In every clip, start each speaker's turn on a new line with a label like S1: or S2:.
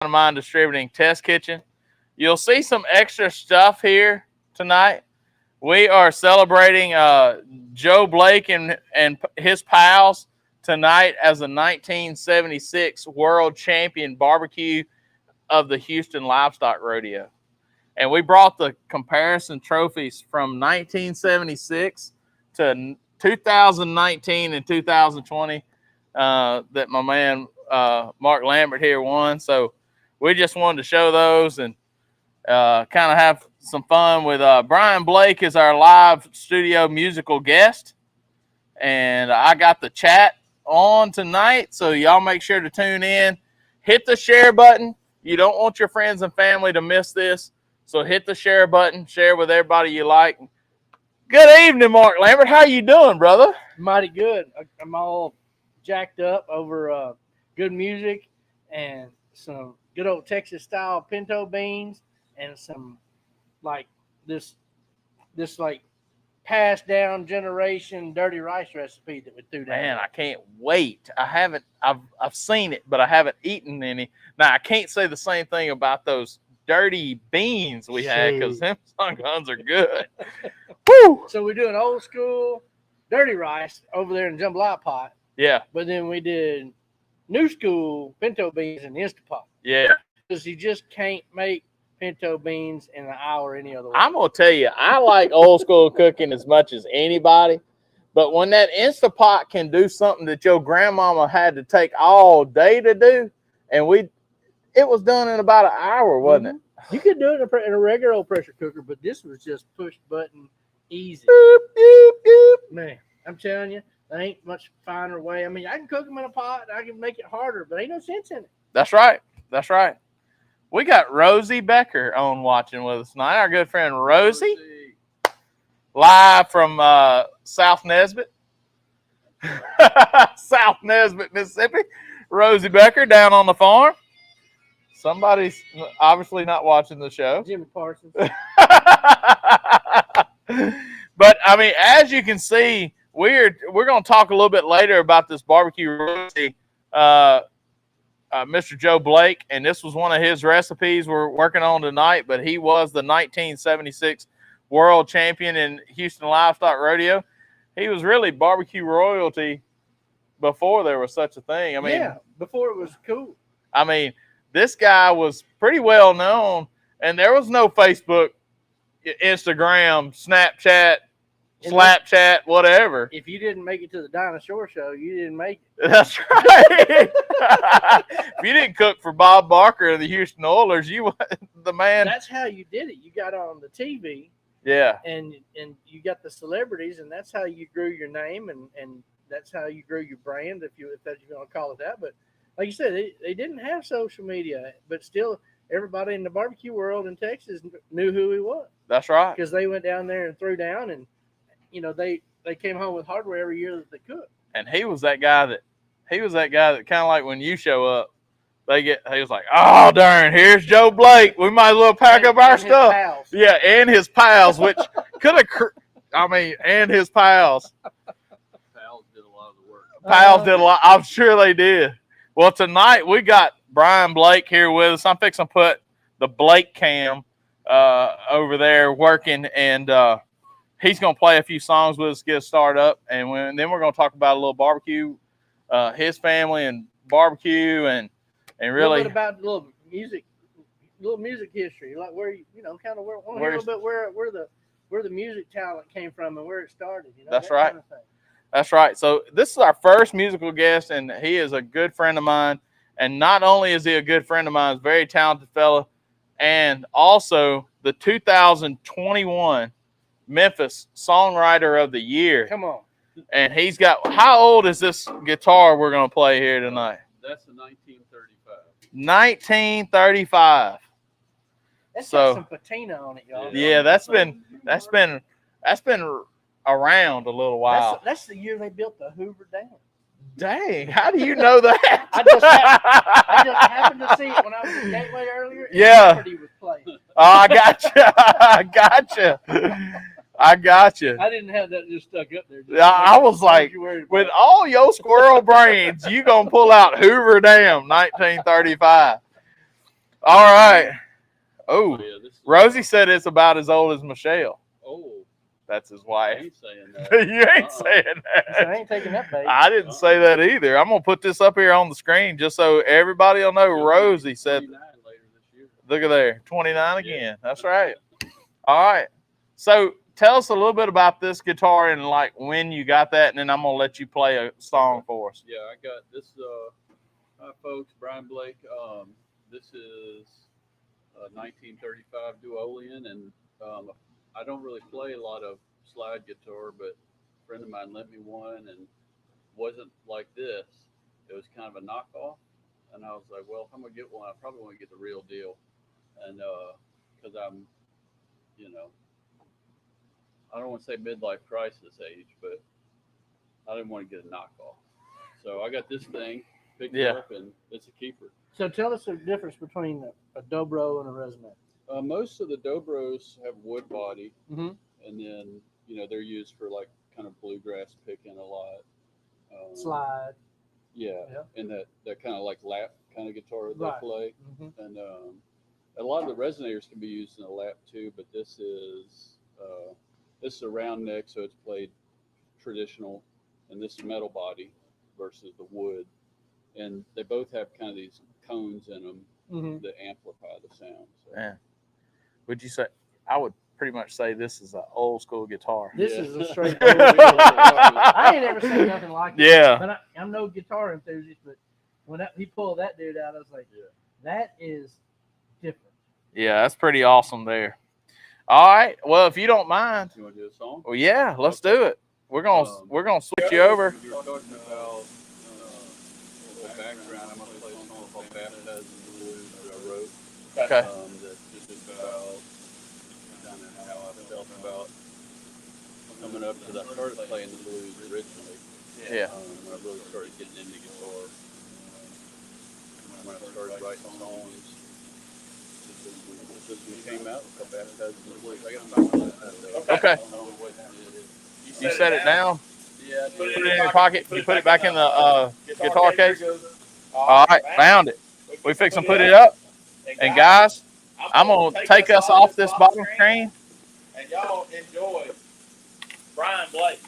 S1: of Mine Distributing Test Kitchen. You'll see some extra stuff here tonight. We are celebrating Joe Blake and his pals tonight as the 1976 World Champion Barbecue of the Houston Livestock Rodeo. And we brought the comparison trophies from 1976 to 2019 and 2020 that my man Mark Lambert here won. So we just wanted to show those and kind of have some fun with Brian Blake is our live studio musical guest. And I got the chat on tonight, so y'all make sure to tune in. Hit the share button. You don't want your friends and family to miss this, so hit the share button. Share with everybody you like. Good evening, Mark Lambert. How you doing, brother?
S2: Mighty good. I'm all jacked up over good music and some good old Texas-style pinto beans and some like this like passed down generation dirty rice recipe that we threw down.
S1: Man, I can't wait. I've seen it, but I haven't eaten any. Now I can't say the same thing about those dirty beans we had because them sun guns are good. Woo!
S2: So we do an old school dirty rice over there in the jambalaya pot.
S1: Yeah.
S2: But then we did new school pinto beans in the Instapot.
S1: Yeah.
S2: Because you just can't make pinto beans in an hour any other way.
S1: I'm gonna tell you, I like old school cooking as much as anybody, but when that Instapot can do something that your grandmama had to take all day to do, and it was done in about an hour, wasn't it?
S2: You could do it in a regular old pressure cooker, but this was just push button easy.
S1: Boop, boop, boop.
S2: Man, I'm telling you, there ain't much finer way. I mean, I can cook them in a pot, I can make it harder, but ain't no sense in it.
S1: That's right. That's right. We got Rosie Becker on watching with us tonight. Our good friend Rosie. Live from South Nesbit. South Nesbit, Mississippi. Rosie Becker down on the farm. Somebody's obviously not watching the show.
S2: Jimmy Parsons.
S1: But, I mean, as you can see, we're going to talk a little bit later about this barbecue Rosie. Mr. Joe Blake, and this was one of his recipes we're working on tonight, but he was the 1976 world champion in Houston Livestock Rodeo. He was really barbecue royalty before there was such a thing. I mean,
S2: yeah, before it was cool.
S1: I mean, this guy was pretty well known, and there was no Facebook, Instagram, Snapchat, Slapchat, whatever.
S2: If you didn't make it to the Donna show, you didn't make it.
S1: That's right. If you didn't cook for Bob Barker and the Houston Oilers, you the man.
S2: That's how you did it. You got on the TV.
S1: Yeah.
S2: And you got the celebrities, and that's how you grew your name, and that's how you grew your brand, if that's you want to call it that. But like you said, they didn't have social media, but still everybody in the barbecue world in Texas knew who he was.
S1: That's right.
S2: Because they went down there and threw down, and they came home with hardware every year that they cooked.
S1: And he was that guy that kind of like when you show up, he was like, oh darn, here's Joe Blake. We might as well pack up our stuff.
S2: Pals.
S1: Yeah, and his pals, which could have, and his pals.
S3: Pals did a lot of the work.
S1: Pals did a lot. I'm sure they did. Well, tonight we got Brian Blake here with us. I'm fixing to put the Blake cam over there working, and he's going to play a few songs with us, get us started up, and then we're going to talk about a little barbecue, his family and barbecue, and really
S2: a little bit about a little music history, like where kind of where the music talent came from and where it started.
S1: That's right. Kind of That's right. So this is our first musical guest, and he is a good friend of mine. And not only is he a good friend of mine, he's a very talented fella, and also the 2021 Memphis Songwriter of the Year.
S2: Come on.
S1: And he's got, how old is this guitar we're going to play here tonight?
S3: That's a 1935.
S1: 1935.
S2: That's got some patina on it, y'all.
S1: Yeah, that's been around a little while.
S2: That's the year they built the Hoover Dam.
S1: Dang, how do you know that?
S2: I just happened to see it when I was at Gateway earlier. And
S1: Yeah.
S2: Jeopardy was playing.
S1: Oh, I got you.
S2: I didn't have that just stuck up there.
S1: I was like, with all your squirrel brains, you gonna pull out Hoover Dam, 1935. All right.
S3: Oh,
S1: Oh,
S3: yeah, this is,
S1: Rosie said it's about as old as Michelle.
S3: Oh,
S1: That's his
S3: I
S1: wife.
S3: ain't saying that.
S1: You ain't
S3: Uh-uh.
S1: saying
S2: He said, I
S1: that.
S2: ain't taking that bait.
S1: I didn't say that either. I'm gonna put this up here on the screen just so everybody will know.
S3: She'll be
S1: Rosie said,
S3: 29 later this year.
S1: "Look at there, 29
S3: Yeah.
S1: again." That's right. All right. So tell us a little bit about this guitar and like when you got that, and then I'm gonna let you play a song for us.
S3: Yeah, I got this. Hi, folks. Brian Blake. This is a 1935 Duolian, and I don't really play a lot of slide guitar, but a friend of mine lent me one, and wasn't like this. It was kind of a knockoff, and I was like, well, if I'm gonna get one, I probably want to get the real deal, and because I'm, you know, I don't want to say midlife crisis age, but I didn't want to get a knockoff. So I got this thing, picked it
S1: Yeah.
S3: up, and it's a keeper.
S2: So tell us the difference between a dobro and a resonant.
S3: Most of the Dobros have wood body,
S2: Mhm.
S3: and then they're used for like kind of bluegrass picking a lot.
S2: Slide.
S3: Yeah,
S2: Yeah.
S3: and that kind of like lap kind of guitar they
S2: Right.
S3: play,
S2: Mhm.
S3: and a lot of the resonators can be used in a lap too. But this is a round neck, so it's played traditional, and this is metal body versus the wood, and they both have kind of these cones in them
S2: Mhm.
S3: that amplify the sound. So.
S1: Yeah. Would you say? I would pretty much say this is an old school guitar.
S2: This
S3: Yeah.
S2: is a straight old school guitar. I ain't ever seen nothing like it.
S1: Yeah.
S2: But I'm no guitar enthusiast, but when he pulled that dude out, I was like,
S3: Yeah.
S2: that is different.
S1: Yeah, that's pretty awesome there. All right. Well, if you don't mind,
S3: You want to do a song?
S1: well, yeah, let's do it. We're gonna switch you over.
S3: We were talking about a little background. I'm going to play a song called Baptized in the Blues that I wrote.
S1: Okay.
S3: That's just about kind of how I felt about coming up, because I started playing the blues originally.
S1: Yeah.
S3: When I really started getting into guitar. When I started writing songs, this one came out called Baptized in the Blues. I got to find one that.
S1: Okay.
S3: I don't know what it is.
S1: You set it down.
S3: Yeah, I
S1: Put
S3: did.
S1: it in your pocket. You put it back in the guitar case. All right, found it. We fix and put it up. And guys, I'm gonna take us off this bottom screen.
S4: And y'all enjoy Brian Blake.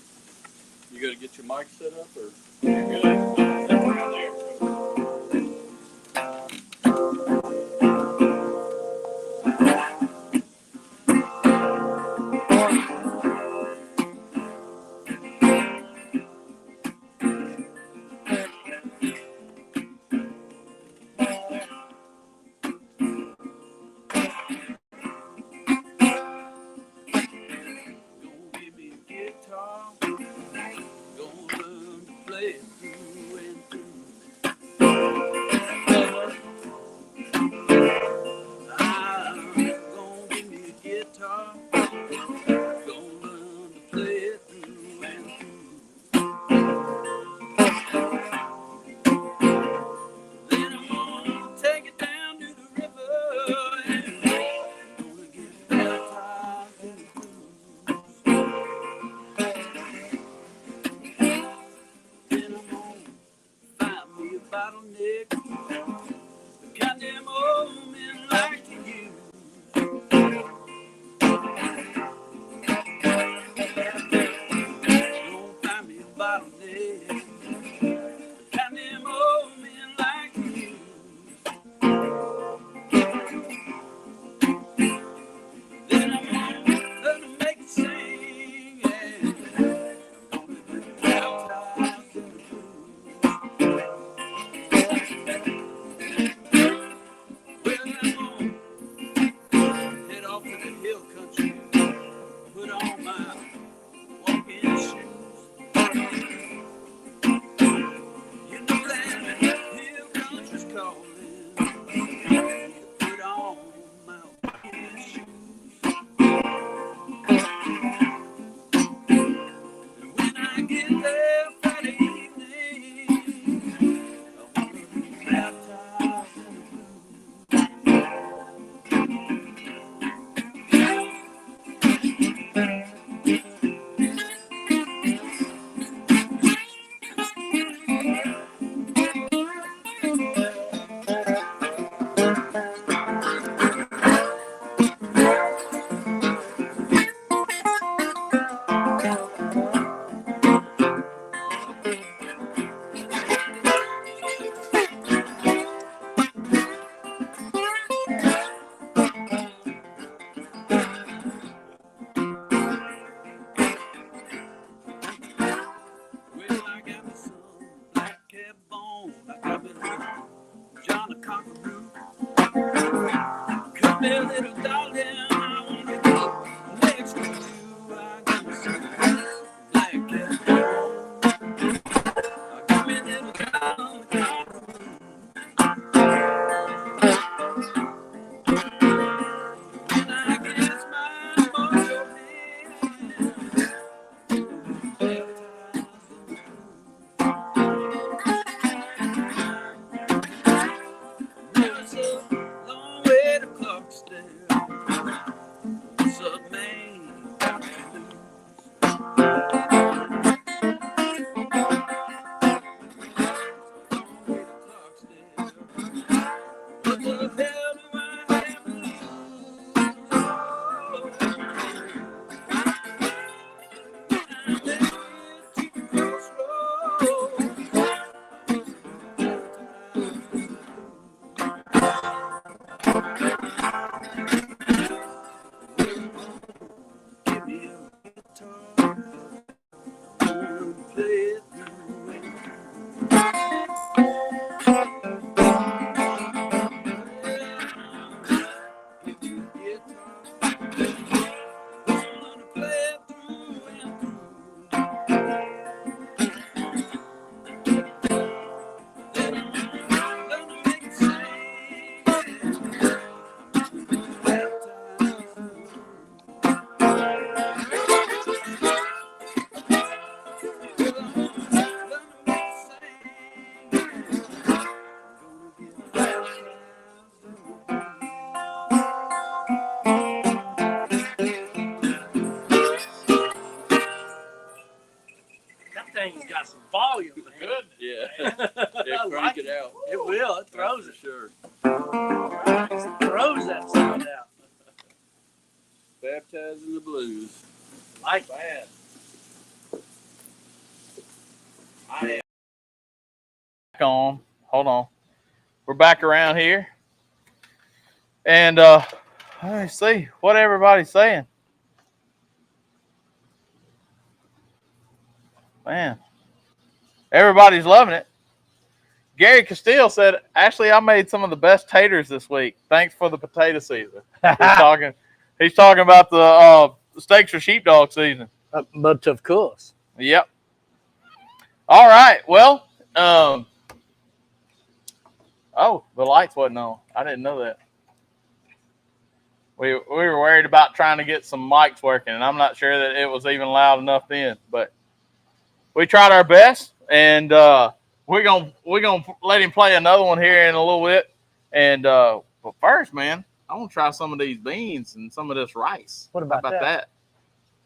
S3: You got to get your mic set up, or?
S4: You're good. Sit around there.
S3: Gonna give me a guitar, gonna learn to play it through and through. me a little darling, I want to go next to you. I got me something like that. Give me a little darling. And I guess my mojo There's a long way to Clarksdale. So man, got to lose. What the hell do I have to lose? Give me a guitar, play it through and
S2: That thing's got some volume, man.
S3: Good. Yeah.
S2: I
S3: Yeah, crank
S2: like
S3: it out.
S2: It will. It throws
S3: For
S2: it.
S3: sure.
S2: It throws that sound out.
S3: Baptizing the blues.
S2: Like that.
S1: Back on. Hold on. We're back around here. And let me see what everybody's saying. Man, everybody's loving it. Gary Castile said, "Actually, I made some of the best taters this week. Thanks for the potato season." He's talking about the steaks for sheepdog season.
S2: But of course.
S1: Yep. All right. Well, oh, the lights wasn't on. I didn't know that. We were worried about trying to get some mics working, and I'm not sure that it was even loud enough then. But we tried our best, and we're gonna let him play another one here in a little bit. And but first, man, I want to try some of these beans and some of this rice.
S2: What about
S1: that?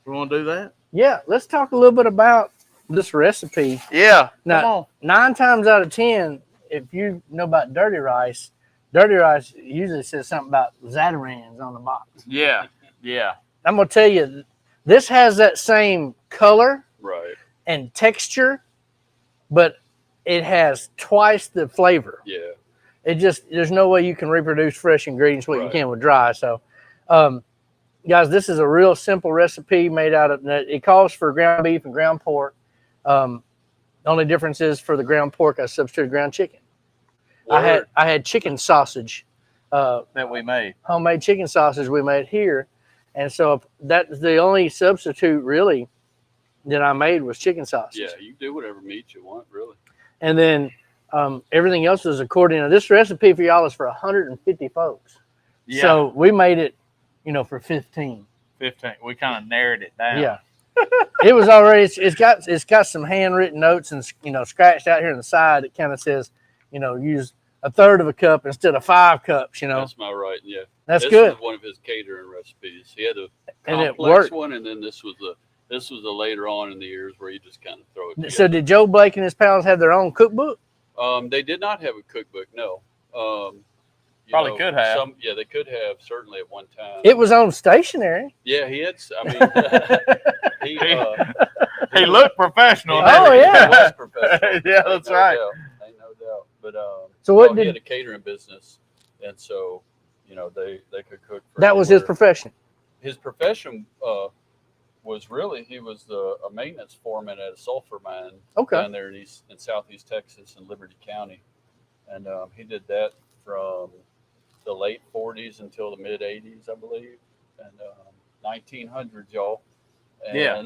S1: We want to do that?
S2: Yeah, let's talk a little bit about this recipe.
S1: Yeah.
S2: Now,
S1: Come on.
S2: 9 times out of 10, if you know about dirty rice usually says something about Zatarans on the box.
S1: Yeah. Yeah.
S2: I'm going to tell you, this has that same color
S3: Right.
S2: and texture, but it has twice the flavor.
S3: Yeah.
S2: There's no way you can reproduce fresh ingredients what you
S3: Right.
S2: can with dry. So, guys, this is a real simple recipe made out of, it calls for ground beef and ground pork. The only difference is for the ground pork, I substituted ground chicken.
S3: Word.
S2: I had chicken sausage,
S1: That we made.
S2: homemade chicken sausage we made here. And so that's the only substitute really that I made was chicken sausage.
S3: Yeah, you can do whatever meat you want, really.
S2: And then everything else is according to this recipe for y'all is for 150 folks.
S1: Yeah.
S2: So we made it, for 15.
S1: 15. We kind of narrowed it down.
S2: Yeah. It was already, it's got some handwritten notes and, scratched out here on the side. It kind of says, use a third of a cup instead of 5 cups,
S3: That's my writing, yeah.
S2: That's
S3: this
S2: good.
S3: was one of his catering recipes. He had a
S2: And it
S3: complex
S2: worked.
S3: one, and then this was the later on in the years where you just kind of throw it together.
S2: So did Joe Blake and his pals have their own cookbook?
S3: They did not have a cookbook, no.
S1: Probably could have.
S3: They could have, certainly at one time.
S2: It was on stationery.
S3: Yeah, he had,
S1: He looked professional.
S2: Oh,
S1: didn't he?
S2: yeah.
S3: He was professional.
S1: Yeah, that's right.
S3: Ain't no doubt. But
S2: So
S3: he had a catering business, and so they could cook.
S2: That was his
S3: anywhere.
S2: profession.
S3: His profession was really he was a maintenance foreman at a sulfur mine down there in southeast Texas in Liberty County, and he did that from the late 40s until the mid 80s, I believe, and 1900s, y'all. And,
S1: Yeah.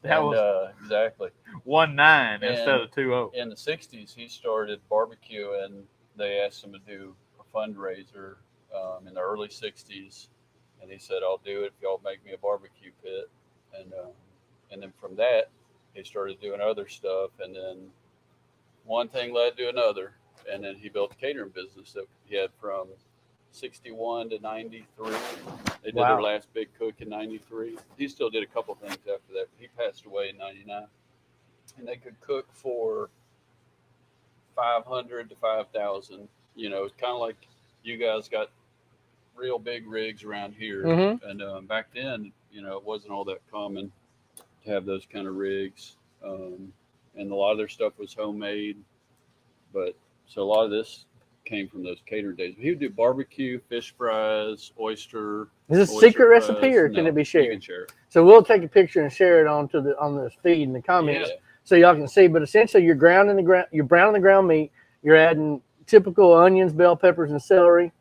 S1: That was
S3: exactly
S1: 1-9 instead of 2-0.
S3: in the 60s. He started barbecue, and they asked him to do a fundraiser in the early 60s, and he said, "I'll do it if y'all make me a barbecue pit." And then from that, he started doing other stuff, and then one thing led to another, and then he built a catering business that he had from 61 to 93. They did their last big cook in 93. He still did a couple things after that. He passed away in 99. And they could cook for 500 to 5,000. You know, it's kind of like you guys got real big rigs around here.
S2: Mm-hmm.
S3: And back then, you know, it wasn't all that common to have those kind of rigs. And a lot of their stuff was homemade. But so a lot of this came from those cater days. He would do barbecue, fish fries, oyster.
S2: Is this a secret
S3: fries.
S2: recipe, or can
S3: No,
S2: it be
S3: you
S2: shared?
S3: can share it.
S2: So we'll take a picture and share it on this feed in the comments,
S3: Yeah.
S2: so y'all can see. But essentially, you're browning the ground meat. You're adding typical onions, bell peppers, and celery,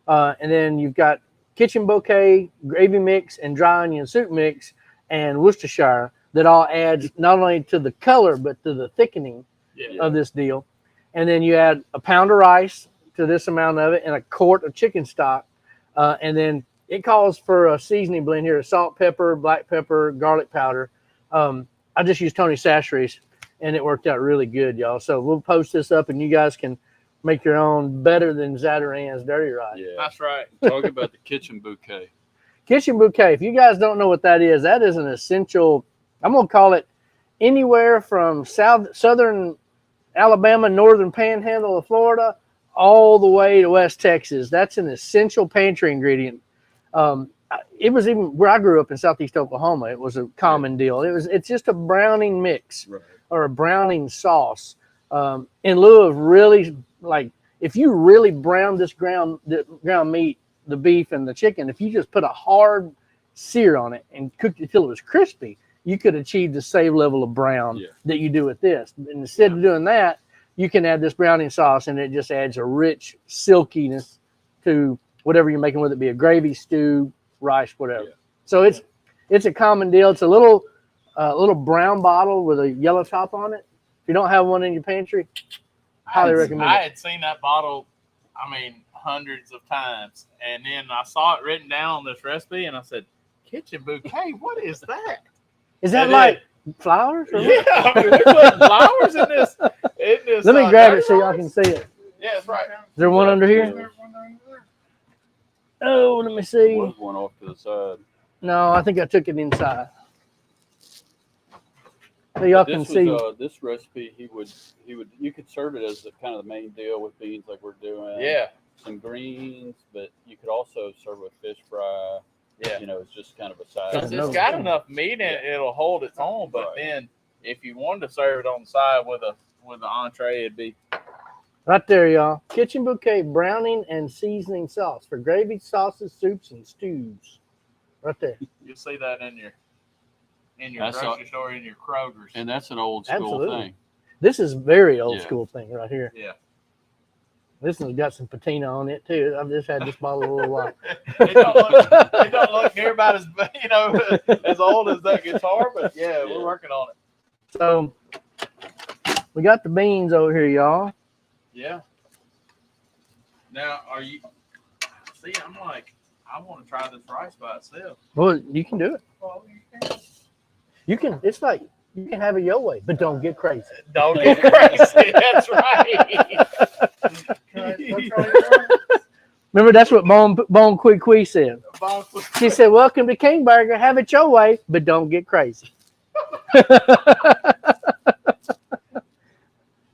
S2: and then you've got kitchen bouquet, gravy mix, and dry onion soup mix, and Worcestershire. That all adds not only to the color but to the thickening of this deal. And then you add a pound of rice to this amount of it, and a quart of chicken stock, and then it calls for a seasoning blend here: salt, pepper, black pepper, garlic powder. I just used Tony Chachere's, and it worked out really good, y'all. So we'll post this up, and you guys can make your own better than Zatarain's Dirty Rice.
S3: Yeah.
S1: That's right.
S3: Talk about the kitchen bouquet.
S2: Kitchen bouquet. If you guys don't know what that is an essential. I'm gonna call it anywhere from southern Alabama, northern panhandle of Florida, all the way to West Texas. That's an essential pantry ingredient. It was even where I grew up in Southeast Oklahoma. It was a common deal. It's just a browning mix,
S3: Right.
S2: or a browning sauce. In lieu of really, like, if you really brown the ground meat, the beef and the chicken, if you just put a hard sear on it and cooked it till it was crispy, you could achieve the same level of brown that you do with this. And instead of doing that, you can add this browning sauce, and it just adds a rich silkiness to whatever you're making, whether it be a gravy, stew, rice, whatever.
S3: Yeah.
S2: So it's a common deal. It's a little brown bottle with a yellow top on it. If you don't have one in your pantry, highly recommend
S1: I
S2: it.
S1: had seen that bottle, hundreds of times, and then I saw it written down on this recipe, and I said, "Kitchen bouquet, what is that?"
S2: Is that like flowers? Or
S1: Yeah, we put flowers in this.
S2: Let me grab it so y'all can see it.
S1: Yeah, that's right.
S2: Is there one under here? Oh, let me see.
S3: Was one off to the side.
S2: No, I think I took it inside. So y'all can see.
S3: This recipe, you could serve it as kind of the main deal with beans, like we're doing.
S1: Yeah.
S3: Some greens, but you could also serve with fish fry.
S1: Yeah.
S3: You know, it's just kind of a side.
S1: Because it's got enough meat in it, it'll hold its own. But then, if you wanted to serve it on the side with an entree, it'd be
S2: Right there, y'all. Kitchen bouquet browning and seasoning sauce for gravy, sauces, soups, and stews. Right there.
S1: you'll see that in your
S3: That's
S1: grocery store, in your Kroger's.
S3: And that's an old school
S2: Absolutely.
S3: thing.
S2: This is very old school thing right here.
S1: Yeah.
S2: This one's got some patina on it too. I've just had this bottle a little while.
S1: It don't look near about as as old as that guitar, but yeah, we're working on it.
S2: So we got the beans over here, y'all.
S1: Yeah. Now, are you? See, I'm like, I want to try this rice by itself.
S2: Well, you can do it.
S1: Well, you can.
S2: You can. It's like you can have it your way, but don't get crazy.
S1: Don't get crazy. That's right.
S2: Remember, that's what Bone Kui said. She said, "Welcome to King Burger. Have it your way, but don't get crazy."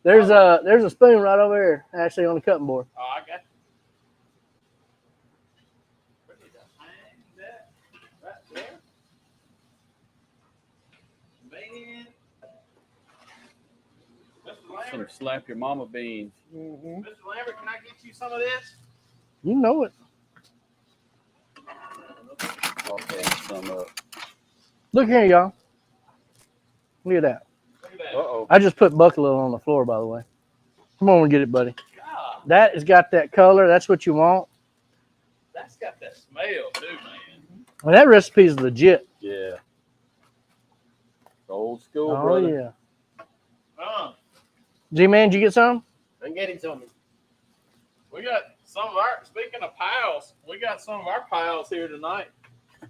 S2: There's a spoon right over here, actually on the cutting board.
S1: Oh, I got you.
S3: Some slap your mama beans.
S2: Mm-hmm.
S1: Mr. Lambert, can I get you some of this?
S2: You know it.
S3: Okay, some
S2: Look here, y'all. Look at that.
S1: Look at that.
S3: Uh-oh.
S2: I just put Buckalo on the floor, by the way. Come on and get it, buddy.
S1: God.
S2: That has got that color. That's what you want.
S1: That's got that smell too, man.
S2: And that recipe is legit.
S3: Yeah. Old school,
S2: Oh
S3: brother.
S2: yeah. G-Man, did you get some?
S5: I'm getting some.
S1: We got some of our, speaking of pals, we got some of our pals here tonight.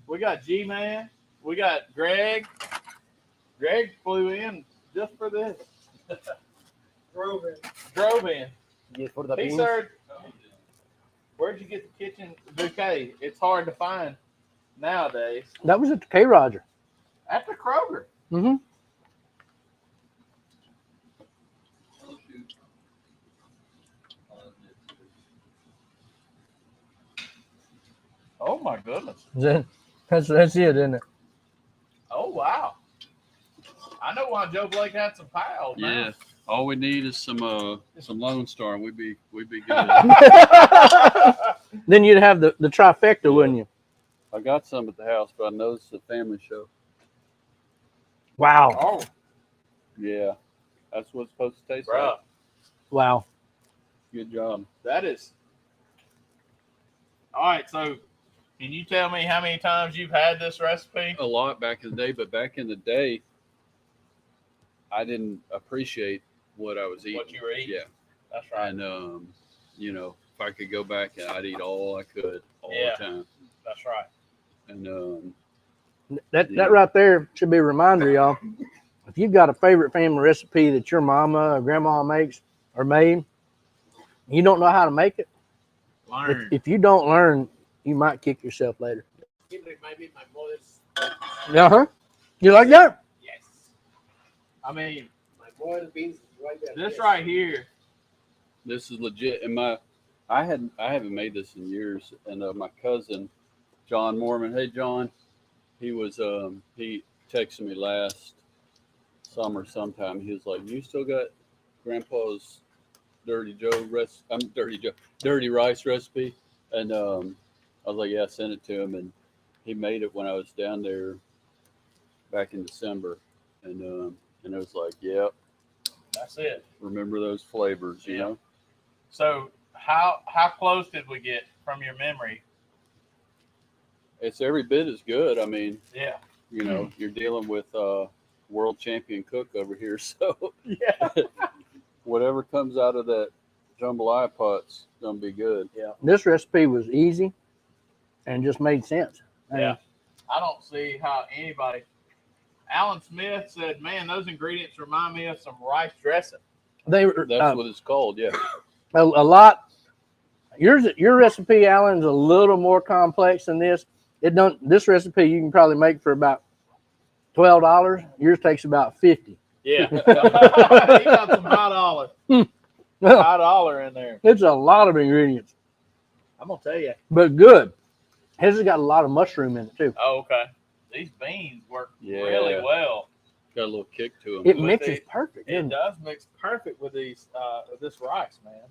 S1: We got G-Man. We got Greg. Greg flew in just for this. Drove in.
S5: Yes, for the
S1: He
S5: beans.
S1: served. Where'd you get the kitchen bouquet? It's hard to find nowadays.
S2: That was at the K. Roger.
S1: At the Kroger.
S2: Mm-hmm.
S1: Oh my goodness.
S2: That's it, isn't it?
S1: Oh wow. I know why Joe Blake had some pals.
S3: Yeah. All we need is some Lone Star, and we'd be good.
S2: Then you'd have the trifecta, wouldn't you?
S3: I got some at the house, but I know it's a family show.
S2: Wow.
S1: Oh,
S3: Yeah. That's what it's supposed to taste
S1: bro,
S3: like.
S2: Wow.
S3: Good job.
S1: that is. All right, so can you tell me how many times you've had this recipe?
S3: A lot back in the day, but back in the day, I didn't appreciate what I was eating.
S1: What you were eating?
S3: Yeah.
S1: That's right.
S3: And, you know, if I could go back, I'd eat all I could all
S1: Yeah.
S3: the time.
S1: That's right.
S3: And,
S2: That right there should be a reminder, y'all. If you've got a favorite family recipe that your mama or grandma makes or made, you don't know how to make it.
S1: Learn.
S2: If you don't learn, you might kick yourself later.
S5: It reminds me of my mother's.
S2: Uh-huh. You like that?
S5: Yes.
S1: I mean,
S5: My boiled beans right there.
S1: this
S5: Yes.
S1: right here.
S3: this is legit. And I haven't made this in years. And my cousin, John Mormon. Hey, John. He was, he texted me last summer sometime. He was like, "You still got Grandpa's Dirty Rice recipe?" And I was like, "Yeah, I sent it to him." And he made it when I was down there back in December. And it was like, "Yep,
S1: That's it.
S3: remember those flavors, you
S1: Yeah.
S3: know?"
S1: So how close did we get from your memory?
S3: It's every bit as good. I mean,
S1: Yeah.
S3: you know, you're dealing with world champion cook over here, so
S1: Yeah.
S3: whatever comes out of that jambalaya pot's gonna be good.
S2: This recipe was easy and just made sense.
S1: Yeah. I don't see how anybody. Alan Smith said, "Man, those ingredients remind me of some rice dressing."
S2: They were
S3: That's what it's called. Yeah.
S2: a lot. Your recipe, Alan's a little more complex than this. This recipe you can probably make for about $12. Yours takes about 50.
S1: Yeah. He got some $5 in there.
S2: It's a lot of ingredients,
S1: I'm gonna tell you.
S2: but good. His has got a lot of mushroom in it too.
S1: Oh, okay. These beans work
S3: Yeah.
S1: really well.
S3: Got a little kick to them.
S2: It
S1: With
S2: mixes
S1: the-
S2: perfect.
S1: It
S2: Doesn't it?
S1: does mix perfect with these this rice, man.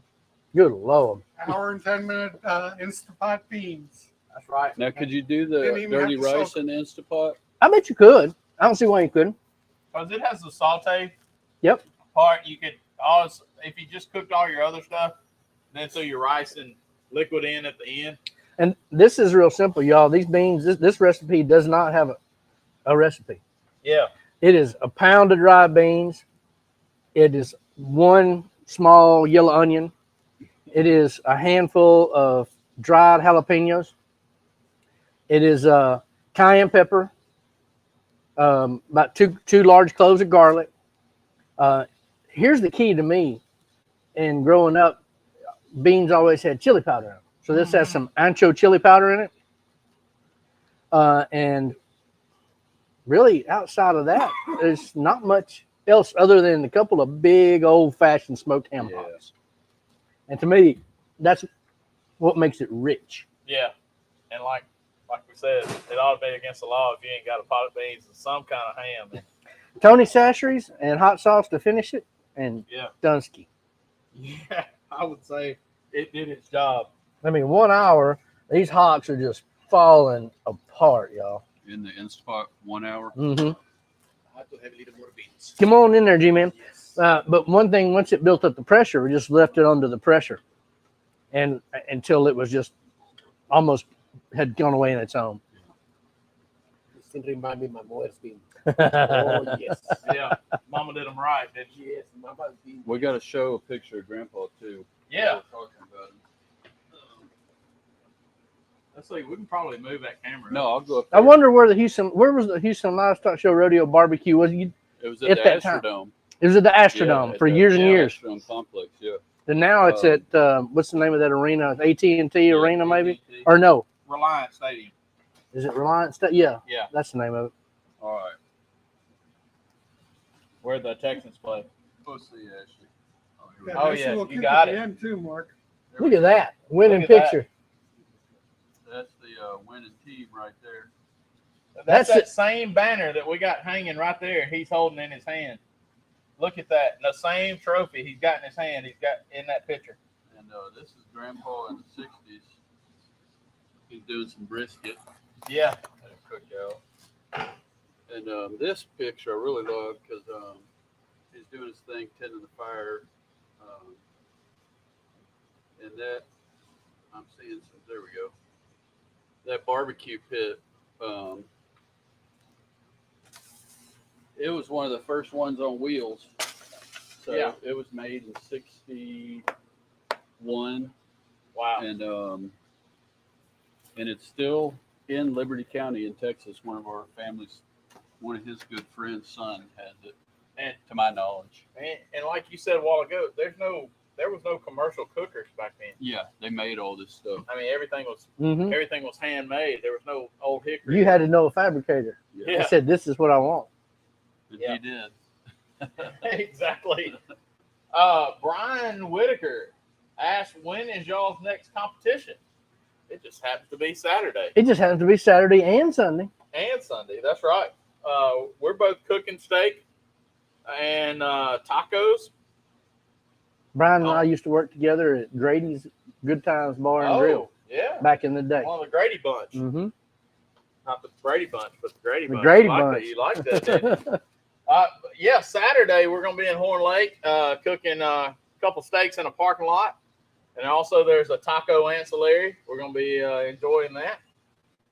S2: Good Lord.
S6: Hour and 10-minute Instapot beans.
S1: That's right.
S3: Now, could you do
S6: Didn't
S3: the
S6: even
S3: dirty
S6: have to
S3: rice
S6: soak
S3: in the Instapot?
S2: I bet you could. I don't see why you couldn't.
S1: Because it has the saute
S2: Yep.
S1: part. You could always, if you just cooked all your other stuff, then throw your rice and liquid in at the end.
S2: And this is real simple, y'all. These beans, this recipe does not have a recipe.
S1: Yeah.
S2: It is a pound of dry beans. It is one small yellow onion. It is a handful of dried jalapenos. It is cayenne pepper, about two large cloves of garlic. Here's the key to me. In growing up, beans always had chili powder in them. So this has some ancho chili powder in it. And really, outside of that, there's not much else other than a couple of big old-fashioned smoked ham
S3: Yeah.
S2: hocks. And to me, that's what makes it rich.
S1: Yeah. And like we said, it ought to be against the law if you ain't got a pot of beans and some kind of ham.
S2: Tony Chachere's and hot sauce to finish it, and
S1: Yeah.
S2: Dunsky.
S1: Yeah. I would say it did its job.
S2: I mean, 1 hour, these hocks are just falling apart, y'all.
S3: In the Instapot, 1 hour.
S2: Mm-hmm.
S5: I have to have a little more beans.
S2: Come on in there, G-Man.
S5: Yes.
S2: But one thing, once it built up the pressure, we just left it under the pressure. and until it was just almost had gone away in its own.
S5: It still remind me of my mother's beans.
S2: Oh,
S5: Oh, yes.
S1: Yeah, Mama did them right, didn't she?
S5: Yes, mama's beans.
S3: We got to show a picture of Grandpa too.
S1: Yeah.
S3: We're talking about him.
S1: Let's see. We can probably move that camera.
S3: No, I'll go up
S2: I
S3: there.
S2: wonder where was the Houston Livestock Show Rodeo Barbecue? Was you?
S3: It was
S2: at
S3: at the
S2: that time.
S3: Astrodome.
S2: It was at the Astrodome
S3: Yeah,
S2: for
S3: at the
S2: years and years.
S3: Astrodome complex, yeah.
S2: And now it's at what's the name of that arena? AT&T Arena, maybe?
S3: AT&T.
S2: Or no?
S1: Reliance Stadium.
S2: Is it Reliance? Yeah,
S1: Yeah.
S2: that's the name of it.
S3: All right.
S1: Where the Texans play.
S3: Let's see, Ashley. Oh, here we
S6: Yeah,
S3: go.
S1: Oh,
S6: nice
S1: yeah,
S6: little
S1: you
S6: kick
S1: got
S6: at
S1: it.
S6: the end too, Mark.
S2: Look at that winning
S1: Look at that.
S2: picture.
S3: That's the winning team right there.
S1: That's
S2: That's
S1: that
S2: it.
S1: same banner that we got hanging right there. He's holding in his hand. Look at that. The same trophy he's got in his hand. He's got in that picture.
S3: And this is Grandpa in the 60s. He's doing some brisket
S1: Yeah.
S3: at a cookout. And this picture I really love because he's doing his thing, tending the fire. And that, I'm seeing some, there we go. That barbecue pit, it was one of the first ones on wheels. So
S1: Yeah.
S3: it was made in 61.
S1: Wow.
S3: And it's still in Liberty County in Texas. One of our families, one of his good friends' son has it,
S1: And
S3: to my knowledge.
S1: and like you said a while ago, there was no commercial cookers back then.
S3: Yeah, they made all this stuff.
S1: I mean, everything was
S2: Hmm.
S1: handmade. There was no old hickory.
S2: You had to know a fabricator.
S1: Yeah.
S2: I said, "This is what I want."
S3: And
S1: Yeah.
S3: he did.
S1: Exactly. Brian Whitaker asked, when is y'all's next competition? It just happens to be Saturday
S2: It just happens to be Saturday and Sunday.
S1: and Sunday. That's right. We're both cooking steak and tacos.
S2: Brian and I used to work together at Grady's Good Times Bar and Grill
S1: Yeah.
S2: back in the day.
S1: One of the Grady Bunch.
S2: Mm-hmm.
S1: Not the Brady Bunch, but the Grady
S2: The
S1: Bunch.
S2: Grady
S1: You like
S2: Bunch.
S1: that. You like that, didn't you? Yeah, Saturday we're going to be in Horn Lake cooking a couple steaks in a parking lot. And also there's a taco ancillary. We're going to be enjoying that.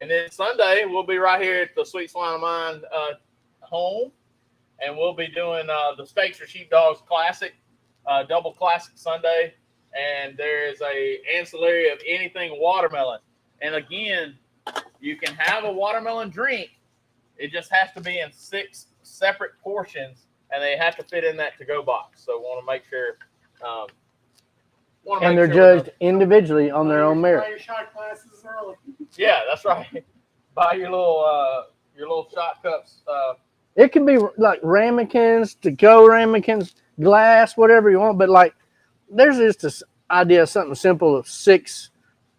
S1: And then Sunday we'll be right here at the Sweet Swine of Mine home. And we'll be doing the Steaks or Sheepdogs Classic, double classic Sunday. And there is a ancillary of anything watermelon. And again, you can have a watermelon drink. It just has to be in 6 separate portions, and they have to fit in that to-go box. So want to make sure.
S2: And they're judged individually on their own merit.
S6: Buy your shot glasses early.
S1: Yeah, that's right. Buy your little shot cups.
S2: It can be like ramekins, to-go ramekins, glass, whatever you want. But like, there's just this idea of something simple of 6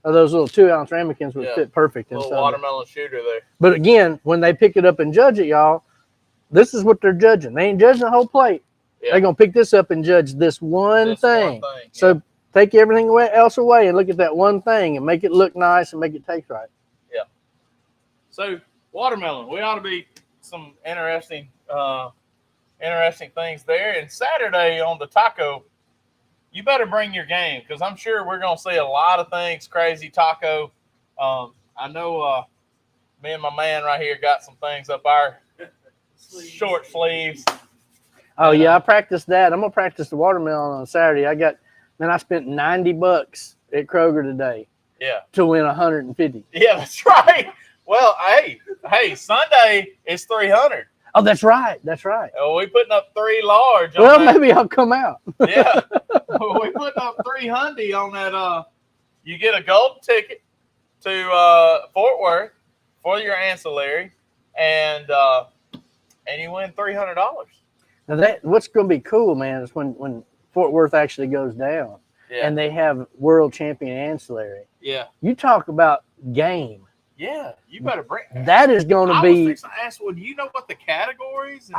S2: of those little 2-ounce ramekins would
S1: Yeah.
S2: fit perfect in
S1: Little
S2: something.
S1: watermelon shooter there.
S2: But again, when they pick it up and judge it, y'all, this is what they're judging. They ain't judging the whole plate.
S1: Yeah.
S2: They're gonna pick this up and judge this one
S1: This
S2: thing.
S1: one thing,
S2: So take everything else away and look at that one thing and make it look nice and make it taste right.
S1: So watermelon, we ought to be some interesting things there. And Saturday on the taco, you better bring your game because I'm sure we're gonna see a lot of things crazy taco. I know me and my man right here got some things up our short sleeves.
S2: Oh yeah, I practiced that. I'm gonna practice the watermelon on Saturday. I spent $90 at Kroger today
S1: Yeah,
S2: to win 150.
S1: yeah, that's right. Well, hey, Sunday is 300.
S2: Oh, that's right. That's right.
S1: We putting up 3 large. On
S2: Well,
S1: that.
S2: maybe I'll come out.
S1: Yeah, we putting up 300 on that. You get a golden ticket to Fort Worth for your ancillary, and you win $300.
S2: Now what's going to be cool, man, is when Fort Worth actually goes down
S1: Yeah,
S2: and they have world champion ancillary.
S1: yeah,
S2: You talk about game.
S1: yeah. You better bring.
S2: That is going to
S1: I
S2: be.
S1: was fixing to ask, well, do you know what the categories?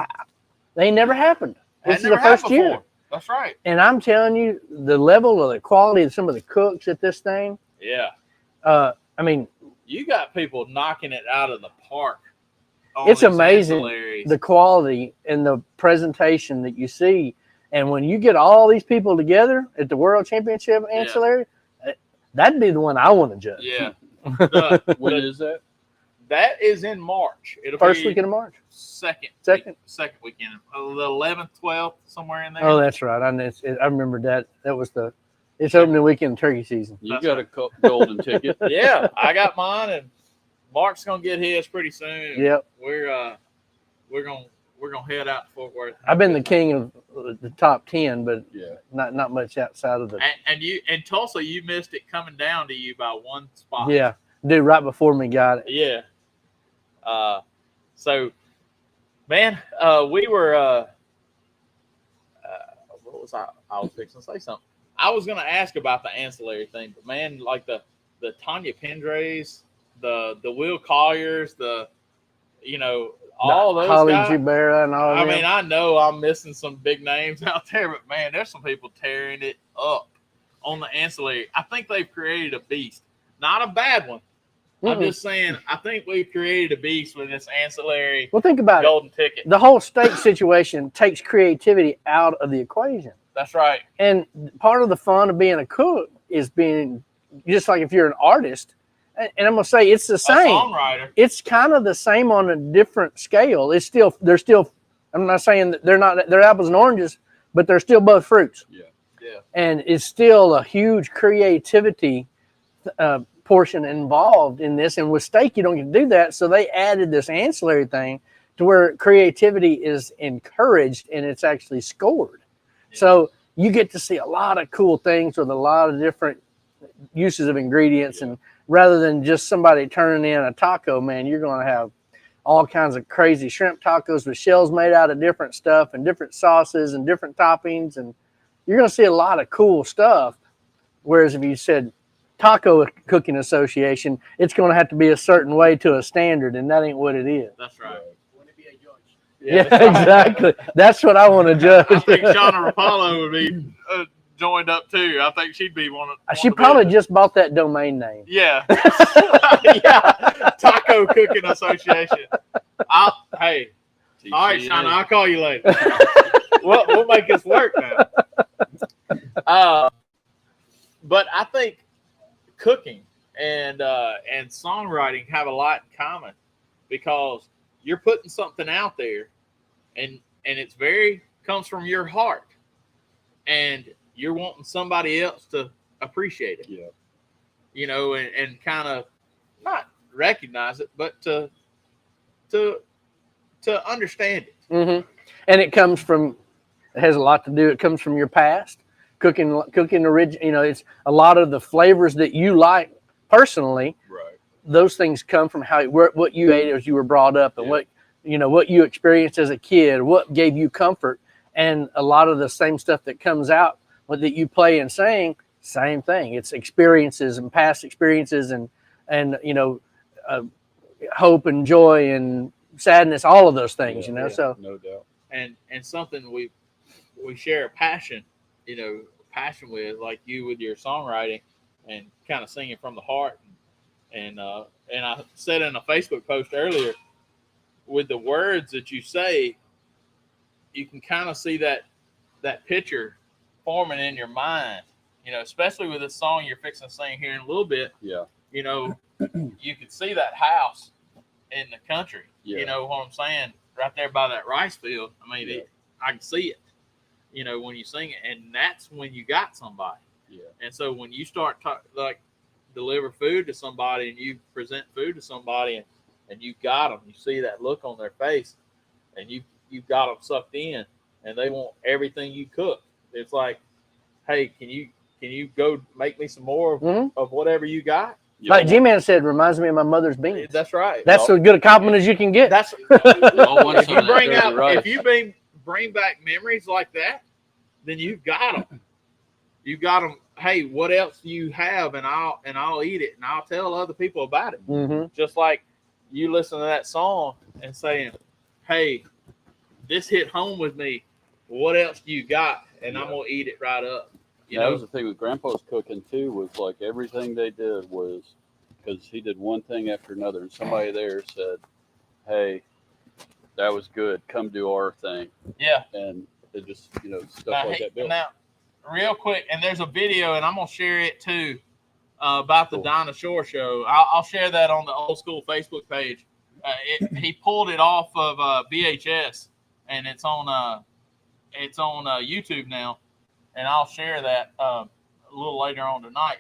S2: They never happened.
S1: That
S2: This is
S1: never
S2: the first
S1: happened
S2: year.
S1: before. That's right.
S2: And I'm telling you, the level of the quality of some of the cooks at this thing.
S1: Yeah,
S2: I mean,
S1: you got people knocking it out of the park. on
S2: It's
S1: these
S2: amazing,
S1: ancillaries.
S2: the quality and the presentation that you see. And when you get all these people together at the World Championship ancillary, That'd be the one I want to judge.
S1: Yeah.
S3: When is that?
S1: That is in March. It'll
S2: First
S1: be
S2: weekend of March.
S1: second
S2: Second?
S1: weekend. The 11th, 12th, somewhere in there.
S2: Oh, that's right. I remember that. That was it's opening weekend of turkey season.
S3: You
S1: That's
S3: got a golden ticket.
S1: Yeah, I got mine, and Mark's gonna get his pretty soon.
S2: Yep.
S1: We're gonna head out to Fort Worth.
S2: I've been the king of the top 10, but
S3: Yeah.
S2: not much outside of the.
S1: And you in Tulsa, you missed it coming down to you by one spot.
S2: Yeah, dude, right before me got it.
S1: Yeah. So, man, we were. What was I? I was fixing to say something. I was gonna ask about the ancillary thing, but man, like the Tanya Pendrays, the Will Colliers, all those
S2: Holly
S1: guys.
S2: Jubera and all.
S1: I
S2: them.
S1: mean, I know I'm missing some big names out there, but man, there's some people tearing it up on the ancillary. I think they've created a beast. Not a bad one. I'm just saying, I think we've created a beast with this ancillary
S2: Well, think about
S1: golden ticket.
S2: it. The whole steak situation takes creativity out of the equation.
S1: That's right.
S2: And part of the fun of being a cook is being just like if you're an artist. And I'm gonna say it's the
S1: A
S2: same.
S1: songwriter.
S2: It's kind of the same on a different scale. They're still. I'm not saying that they're apples and oranges, but they're still both fruits.
S3: Yeah.
S1: Yeah.
S2: And it's still a huge creativity portion involved in this. And with steak, you don't get to do that. So they added this ancillary thing to where creativity is encouraged and it's actually scored.
S1: Yeah.
S2: So you get to see a lot of cool things with a lot of different uses of ingredients.
S3: Yeah.
S2: And rather than just somebody turning in a taco, man, you're going to have all kinds of crazy shrimp tacos with shells made out of different stuff and different sauces and different toppings. And you're going to see a lot of cool stuff. Whereas if you said Taco Cooking Association, it's going to have to be a certain way to a standard, and that ain't what it is.
S1: That's right.
S5: Want to be a judge.
S2: Yeah,
S1: that's right.
S2: exactly. That's what I want to judge.
S1: I think Shauna Rapallo would be joined up too. I think she'd be one of.
S2: She probably just bought that domain name.
S1: Yeah. Yeah. Taco Cooking Association. Hey. All right, Shauna, I'll call you later. We'll make this work now. But I think cooking and songwriting have a lot in common because you're putting something out there, and it's comes from your heart, and you're wanting somebody else to appreciate it.
S3: Yeah.
S1: And kind of not recognize it, but to understand it.
S2: Mm-hmm. And it has a lot to do. It comes from your past. Cooking it's a lot of the flavors that you like personally.
S3: Right.
S2: Those things come from what you ate as you were brought up, and what you experienced as a kid, what gave you comfort, and a lot of the same stuff that comes out that you play and sing. Same thing. It's experiences and past experiences, and hope and joy and sadness, all of those things.
S3: Yeah,
S2: So
S3: no doubt.
S1: And something we share a passion with, like you with your songwriting and kind of singing from the heart. And I said in a Facebook post earlier, with the words that you say, you can kind of see that picture forming in your mind, especially with this song you're fixing to sing here in a little bit.
S3: Yeah.
S1: You could see that house in the country.
S3: Yeah.
S1: You know what I'm saying? Right there by that rice field. I mean,
S3: Yeah.
S1: I can see it, when you sing it, and that's when you got somebody.
S3: Yeah.
S1: And so when you start deliver food to somebody and you present food to somebody and you got them, you see that look on their face, and you got them sucked in, and they want everything you cook. It's like, hey, can you go make me some more of whatever you got?
S2: like G-Man said, reminds me of my mother's beans.
S1: That's right.
S2: That's as good a compliment as you can get.
S1: That's
S3: If
S1: if you bring back memories like that, then you've got them. You got them. Hey, what else do you have? And I'll eat it, and I'll tell other people about it.
S2: Mm-hmm.
S1: Just like you listen to that song and saying, "Hey, this hit home with me. What else do you got?" And I'm gonna eat it right up.
S3: That was the thing with Grandpa's cooking too, was like everything they did was because he did one thing after another, and somebody there said, "Hey, that was good. Come do our thing."
S1: Yeah.
S3: And it just stuff like that built.
S1: Now, real quick, and there's a video, and I'm gonna share it too. about the
S3: Cool.
S1: Donna Shore show. I'll share that on the Old School Facebook page. He pulled it off of VHS, and it's on YouTube now, and I'll share that a little later on tonight.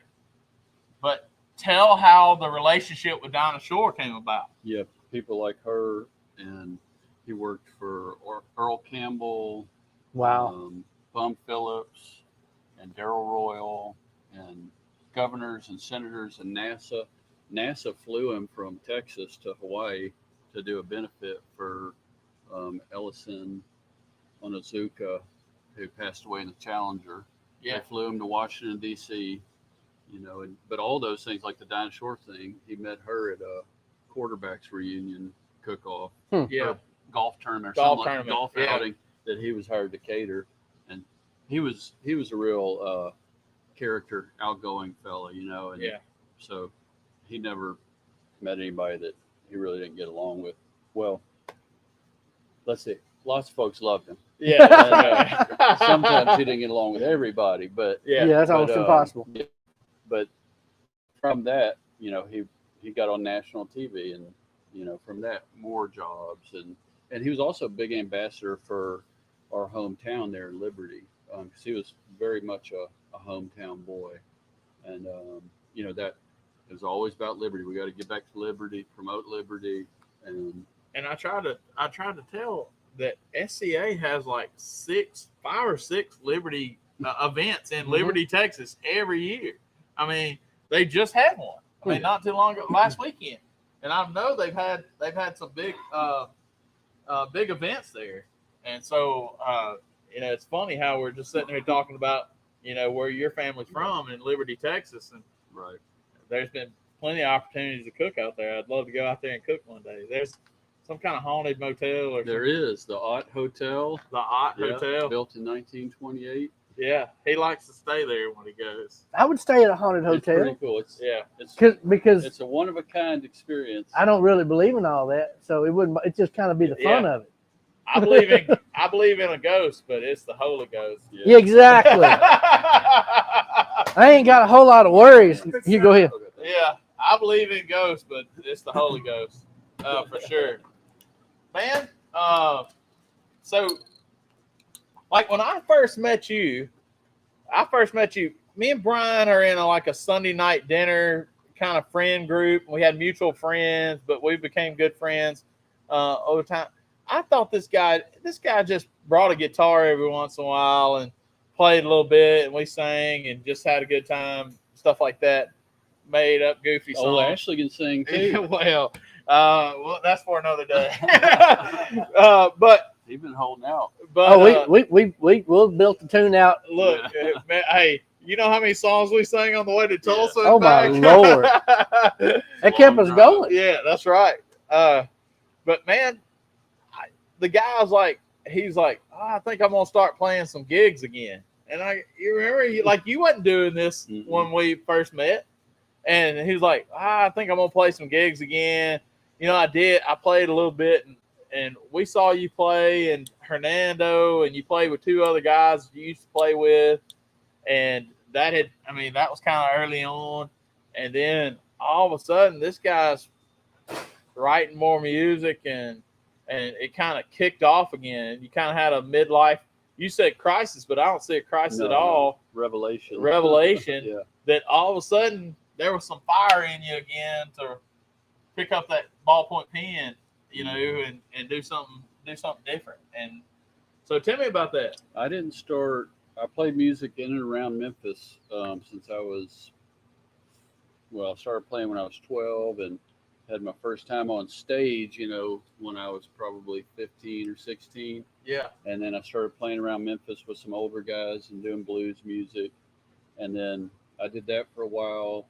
S1: But tell how the relationship with Donna Shore came about.
S3: Yeah, people like her, and he worked for Earl Campbell,
S2: Wow.
S3: Bum Phillips, and Darrell Royal, and governors and senators and NASA. NASA flew him from Texas to Hawaii to do a benefit for Ellison Onizuka, who passed away in the Challenger.
S1: Yeah.
S3: They flew him to Washington, D.C., but all those things, like the Dinah Shore thing, he met her at a quarterbacks reunion cook-off,
S1: Yeah.
S3: golf tournament, or
S1: Golf
S3: something
S1: tournament,
S3: golf
S1: yeah.
S3: outing that he was hired to cater, and he was a real character, outgoing fella, and
S1: Yeah.
S3: so he never met anybody that he really didn't get along with. Well, let's see, lots of folks loved him.
S1: Yeah.
S3: Sometimes he didn't get along with everybody, but
S1: Yeah.
S2: That's almost impossible.
S3: yeah, but from that, he got on national TV, and from that, more jobs, and he was also a big ambassador for our hometown there in Liberty, because he was very much a hometown boy, and that it was always about Liberty. We got to get back to Liberty, promote Liberty, and
S1: I tried to tell that SCA has like 5 or 6 Liberty events in Liberty, Texas every year. I mean, they just had one. I mean, not too long ago, last weekend, and I know they've had some big events there. And so it's funny how we're just sitting here talking about where your family's from in Liberty, Texas, and
S3: right.
S1: there's been plenty of opportunities to cook out there. I'd love to go out there and cook one day. There's some kind of haunted motel or
S3: There is the Ott Hotel.
S1: The Ott Hotel.
S3: Built in 1928.
S1: Yeah, he likes to stay there when he goes.
S2: I would stay at a haunted
S3: It's
S2: hotel
S3: pretty cool.
S2: because
S3: It's a one of a kind experience.
S2: I don't really believe in all that, so it wouldn't. It just kind of be the fun of it.
S1: I believe in a ghost, but it's the Holy Ghost.
S2: Yeah, exactly. I ain't got a whole lot of worries. You go ahead.
S1: Yeah, I believe in ghosts, but it's the Holy Ghost for sure. Man, so like when I first met you, me and Brian are in a Sunday night dinner kind of friend group. We had mutual friends, but we became good friends over time. I thought this guy just brought a guitar every once in a while and played a little bit, and we sang and just had a good time, stuff like that. Made up goofy songs.
S3: Oh, Ashley can sing too.
S1: well, that's for another day. But
S3: he's been holding out.
S2: But we'll build the tune out.
S1: Look, man, hey, you know how many songs we sang on the way to Tulsa?
S2: Oh my Lord, that kept us going.
S1: Yeah, that's right. But man, the guy was like, he's like, I think I'm gonna start playing some gigs again. And you remember, you wasn't doing this when we first met. And he was like, I think I'm gonna play some gigs again. I did. I played a little bit, and we saw you play in Hernando, and you played with 2 other guys you used to play with, and that was kind of early on. And then all of a sudden, this guy's writing more music, and it kind of kicked off again. You kind of had a midlife. You said crisis, but I don't see a crisis at all.
S3: Revelation.
S1: Yeah. That all of a sudden there was some fire in you again to pick up that ballpoint pen, and do something different. And so tell me about that.
S3: I didn't start. I played music in and around Memphis since I was. Well, I started playing when I was 12 and had my first time on stage, when I was probably 15 or 16.
S1: Yeah.
S3: And then I started playing around Memphis with some older guys and doing blues music. And then I did that for a while,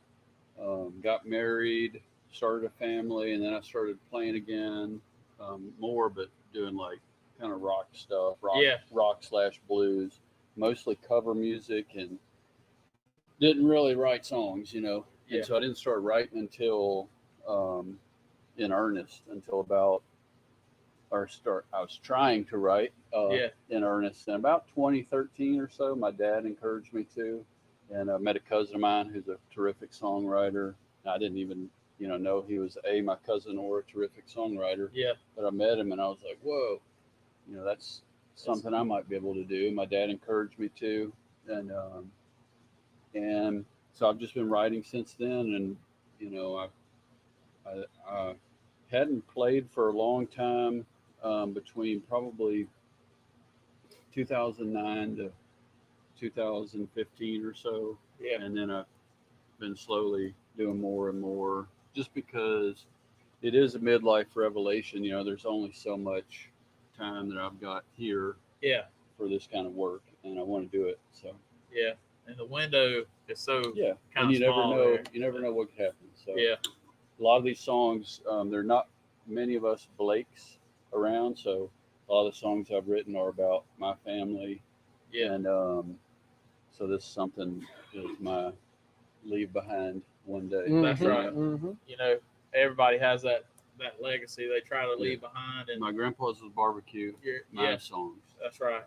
S3: got married, started a family, and then I started playing again more, but doing kind of rock stuff, rock/blues, mostly cover music, and didn't really write songs, And so I didn't start writing until in earnest until about I was trying to write in earnest in about 2013 or so. My dad encouraged me to, And I met a cousin of mine who's a terrific songwriter. I didn't even, know he was my cousin or a terrific songwriter.
S1: Yeah.
S3: But I met him and I was like, whoa, that's something I might be able to do. My dad encouraged me to, and so I've just been writing since then. And I hadn't played for a long time, between probably 2009 to 2015 or so.
S1: Yeah.
S3: And then I've been slowly doing more and more, just because it is a midlife revelation. There's only so much time that I've got here
S1: Yeah.
S3: for this kind of work, and I want to do it. So
S1: Yeah. And the window is so
S3: yeah,
S1: kind
S3: and
S1: of
S3: you never
S1: small
S3: know.
S1: there.
S3: You never know what could happen. So
S1: Yeah.
S3: a lot of these songs, there are not many of us Blakes around, so a lot of the songs I've written are about my family.
S1: Yeah.
S3: And so this is something that my leave behind one day.
S1: That's right.
S2: Mm-hmm.
S1: Everybody has that legacy they try to leave behind, and
S3: My grandpa's was barbecue. My
S1: yeah,
S3: songs.
S1: that's right.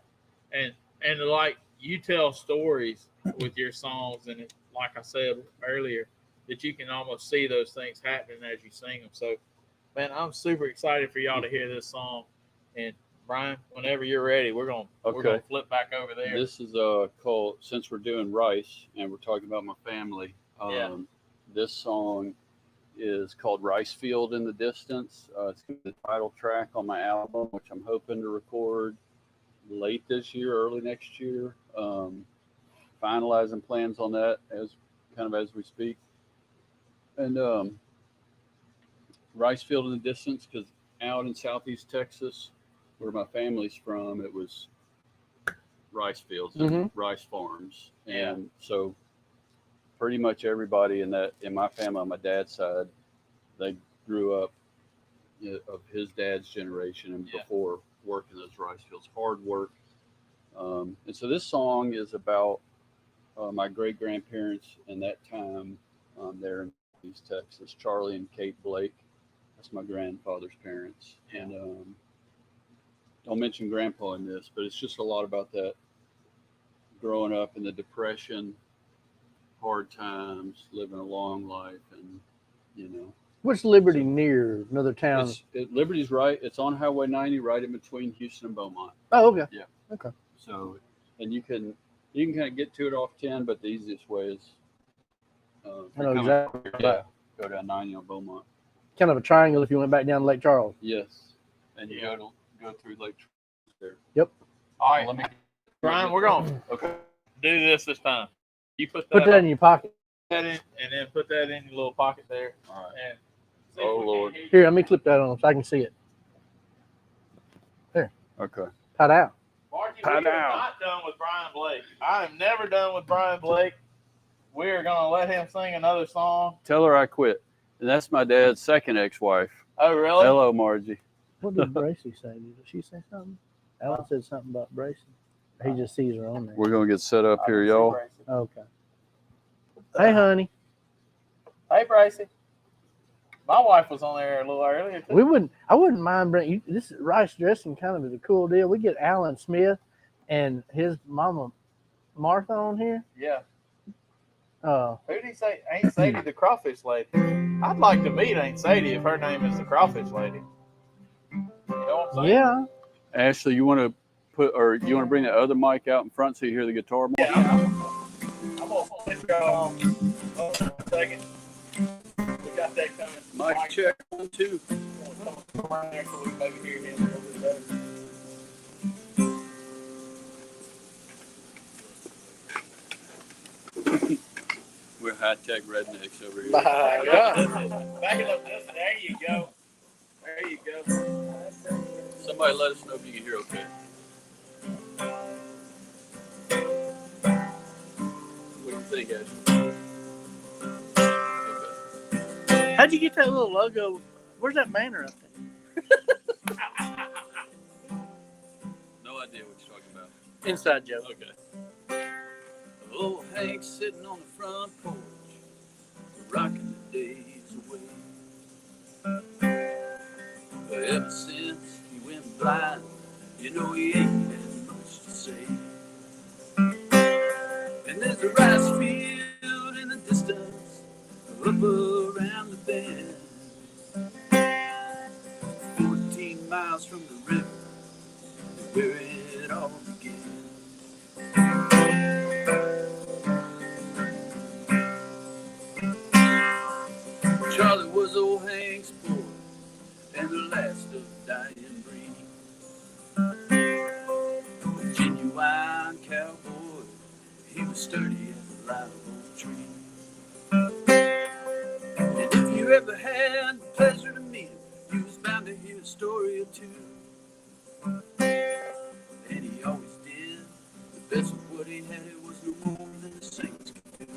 S1: And like you tell stories with your songs, and like I said earlier, that you can almost see those things happening as you sing them. So, man, I'm super excited for y'all to hear this song. And Brian, whenever you're ready, we're gonna flip back over there.
S3: This is called, since we're doing Rice and we're talking about my family. This song is called Rice Field in the Distance. It's the title track on my album, which I'm hoping to record late this year, early next year. Finalizing plans on that as we speak. And Rice Field in the Distance, because out in Southeast Texas, where my family's from, it was rice fields and rice farms. And so pretty much everybody in my family on my dad's side, they grew up of his dad's generation and before working those rice fields, hard work. And so this song is about my great grandparents in that time there in East Texas, Charlie and Kate Blake. That's my grandfather's parents. And don't mention grandpa in this, but it's just a lot about that growing up in the Depression, hard times, living a long life, and
S2: What's Liberty near? Another town?
S3: Liberty's right. It's on Highway 90, right in between Houston and Beaumont.
S2: Oh, okay.
S3: Yeah.
S2: Okay.
S3: So, and you can kind of get to it off 10, but the easiest way is
S2: I know exactly.
S3: go down 90 on Beaumont.
S2: Kind of a triangle if you went back down to Lake Charles.
S3: Yes, and you go through Lake Charles there.
S2: Yep.
S1: All right,
S3: Let me.
S1: Brian, we're gonna do this time. You put that
S2: in your pocket.
S1: That in, and then put that in your little pocket there.
S3: All right.
S1: And
S3: Oh Lord.
S2: Here, let me clip that on so I can see it. There.
S3: Okay.
S2: Cut out.
S1: Margie, we are not done with Brian Blake. I am never done with Brian Blake. We are gonna let him sing another song.
S3: Tell her I quit. And that's my dad's second ex-wife.
S1: Oh, really?
S3: Hello, Margie.
S2: What did Bracy say? Did she say something? Ellen said something about Bracy. He just sees her on there.
S3: We're gonna get set up here, y'all.
S2: Okay. Hey, honey.
S1: Hey, Bracy. My wife was on there a little earlier too.
S2: I wouldn't mind bringing you. This rice dressing kind of is a cool deal. We get Alan Smith and his mama Martha on here.
S1: Yeah.
S2: Who
S1: did he say? Aunt Sadie, the crawfish lady. I'd like to meet Aunt Sadie if her name is the crawfish lady. You know what I'm saying?
S2: Yeah.
S3: Ashley, you want to bring the other mic out in front so you hear the guitar more?
S1: Yeah. I'm gonna let go on a second. We got that coming.
S3: Mic check 1, 2.
S1: Come around there so we can maybe hear him a little bit better.
S3: We're high-tech rednecks over here.
S1: Back it up this. There you go. There you go.
S3: Somebody let us know if you can hear okay. What do you think, Ashley? Okay.
S2: How'd you get that little logo? Where's that banner up there?
S3: No idea what you're talking about.
S2: Inside joke.
S3: Okay. Oh, Hank's sitting on the front porch, rocking the days away. But ever since he went blind, he ain't had much to say. And there's a rice field miles from the river where it all began. Charlie was old Hank's boy and the last of dying breed. A genuine cowboy, he was sturdy as a live oak tree. And if you ever had the pleasure to meet him, you was bound to hear a story or two. And he always did the best of what he had. It was no more than the saints could do.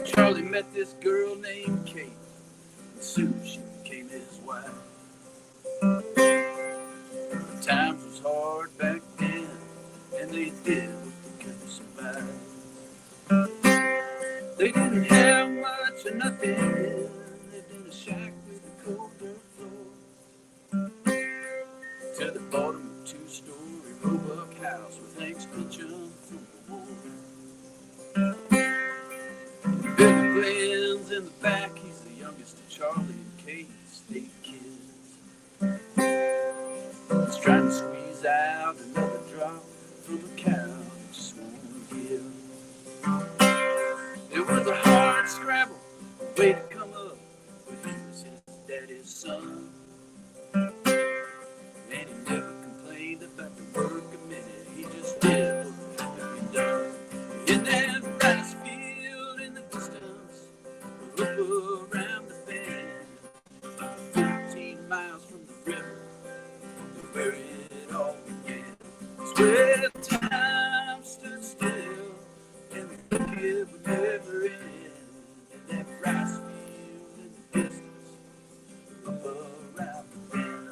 S3: Charlie met this girl named Kate, and soon she became his wife. The times was hard back then, and they did what they could to survive. They didn't have much or nothing, lived in a shack with a cold dirt floor. Till they bought him a 2-story roebuck house with Hank's pension from the war. Billy Glenn's in the back, he's the youngest of Charlie and Kate's 8 kids. He's trying to squeeze out another drop from a cow that just won't give. It was a hard scrabble, way to come up, but he was his daddy's son. And he never complained about the work a minute, he just did what had to be done. In that rice field in the distance, up around the bend, 14 miles from the river, where it all began. It's where time stood still, and the wicked would never end. And that rice field in the distance, up around the bend.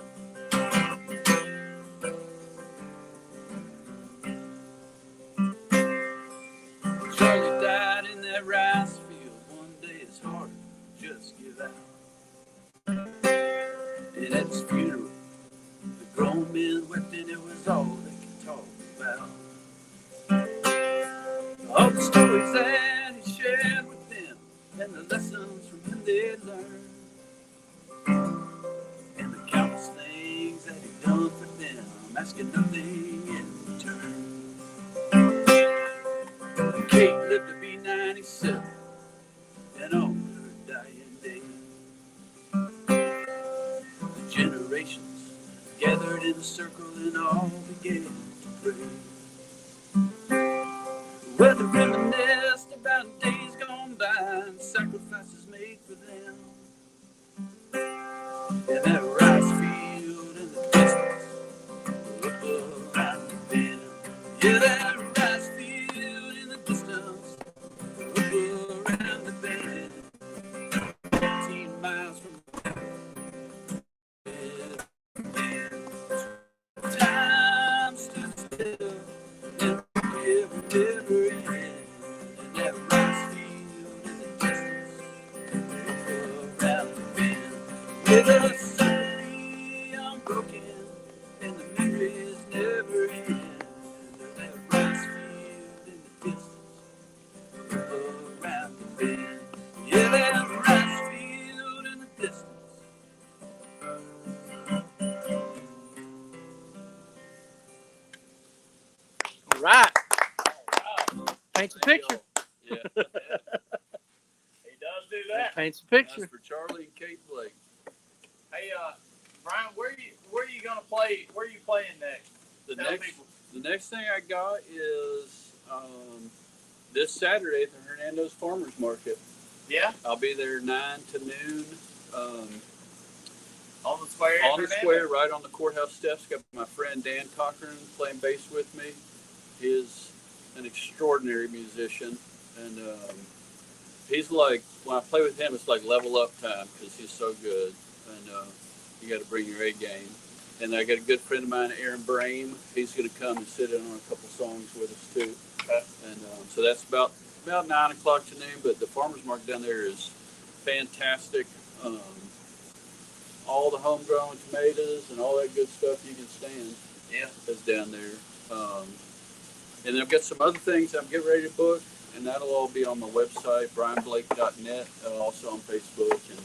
S3: Charlie died in that rice field. One day his heart just give out. And at his funeral, the grown men wept, and it was all they could talk about. All the stories that he shared with them, and the lessons from him they learned, and the countless things that he done for them, asking nothing in return. Kate lived to be 97, and on her dying day, the generations gathered in a circle and all began to pray. Well, they reminisced about days gone by and sacrifices made for them. And that rice field in the distance, up around the bend. Yeah, that rice field in the distance, up around the bend. 15 miles from the bend. Time stood still, and it would never end. And that rice field in the distance, up around the bend. With a certainty unbroken, and the memories never end. That rice field in the distance, up around the bend. Yeah, that rice field in the distance.
S2: All right. Paints a
S3: Thank
S2: picture.
S3: y'all. Yeah,
S1: He does do that.
S2: Paints a
S3: that's
S2: picture.
S3: for Charlie and Kate Blake.
S1: Hey, Brian, where are you gonna play? Where are you playing next?
S3: The
S1: Tell
S3: next,
S1: people.
S3: the next thing I got is this Saturday at the Hernando's Farmers Market.
S1: Yeah,
S3: I'll be there 9 to noon.
S1: on the square.
S3: On the square, right on the courthouse steps. Got my friend Dan Cochran playing bass with me. He is an extraordinary musician, and he's like, when I play with him, it's like level up time because he's so good. And you got to bring your A game. And I got a good friend of mine, Aaron Brame. He's going to come and sit in on a couple songs with us too. And so that's about 9 o'clock to noon. But the farmers market down there is fantastic. All the homegrown tomatoes and all that good stuff you can stand is down there. And then I've got some other things I'm getting ready to book, and that'll all be on my website, brianblake.net, also on Facebook. And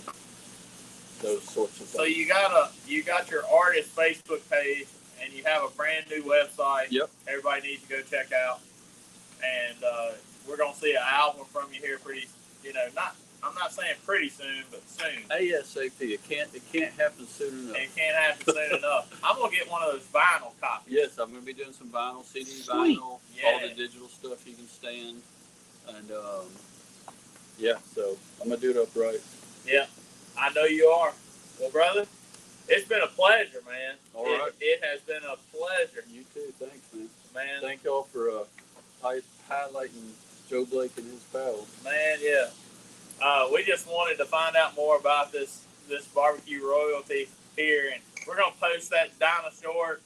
S3: those sorts of things.
S1: So you got your artist Facebook page, and you have a brand new website.
S3: Yep.
S1: Everybody needs to go check out, and we're gonna see an album from you here pretty. I'm not saying pretty soon, but soon.
S3: ASAP. It can't happen soon enough.
S1: It can't happen soon enough. I'm gonna get one of those vinyl copies.
S3: Yes, I'm gonna be doing some vinyl, CD,
S2: Sweet.
S3: vinyl,
S1: Yeah.
S3: all the digital stuff you can stand, and yeah. So I'm gonna do it upright.
S1: Yeah, I know you are. Well, brother, it's been a pleasure, man.
S3: All right.
S1: It has been a pleasure,
S3: You too. Thanks, man.
S1: man.
S3: Thank y'all for highlighting Joe Blake and his pals.
S1: Man, yeah. We just wanted to find out more about this barbecue royalty here, and we're gonna post that dinosaur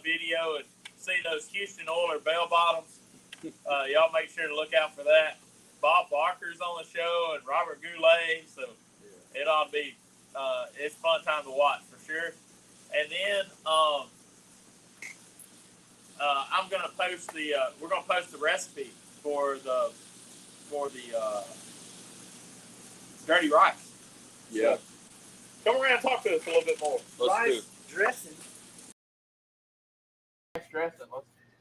S1: video and see those Houston Oilers bell bottoms. Y'all make sure to look out for that. Bob Barker's on the show and Robert Goulet, so it ought to be it's a fun time to watch for sure. And then I'm gonna post we're gonna post the recipe for the dirty rice.
S3: Yeah.
S1: So, come around and talk to us a little bit more.
S3: Let's do it.
S2: Rice dressing.
S1: Rice dressing.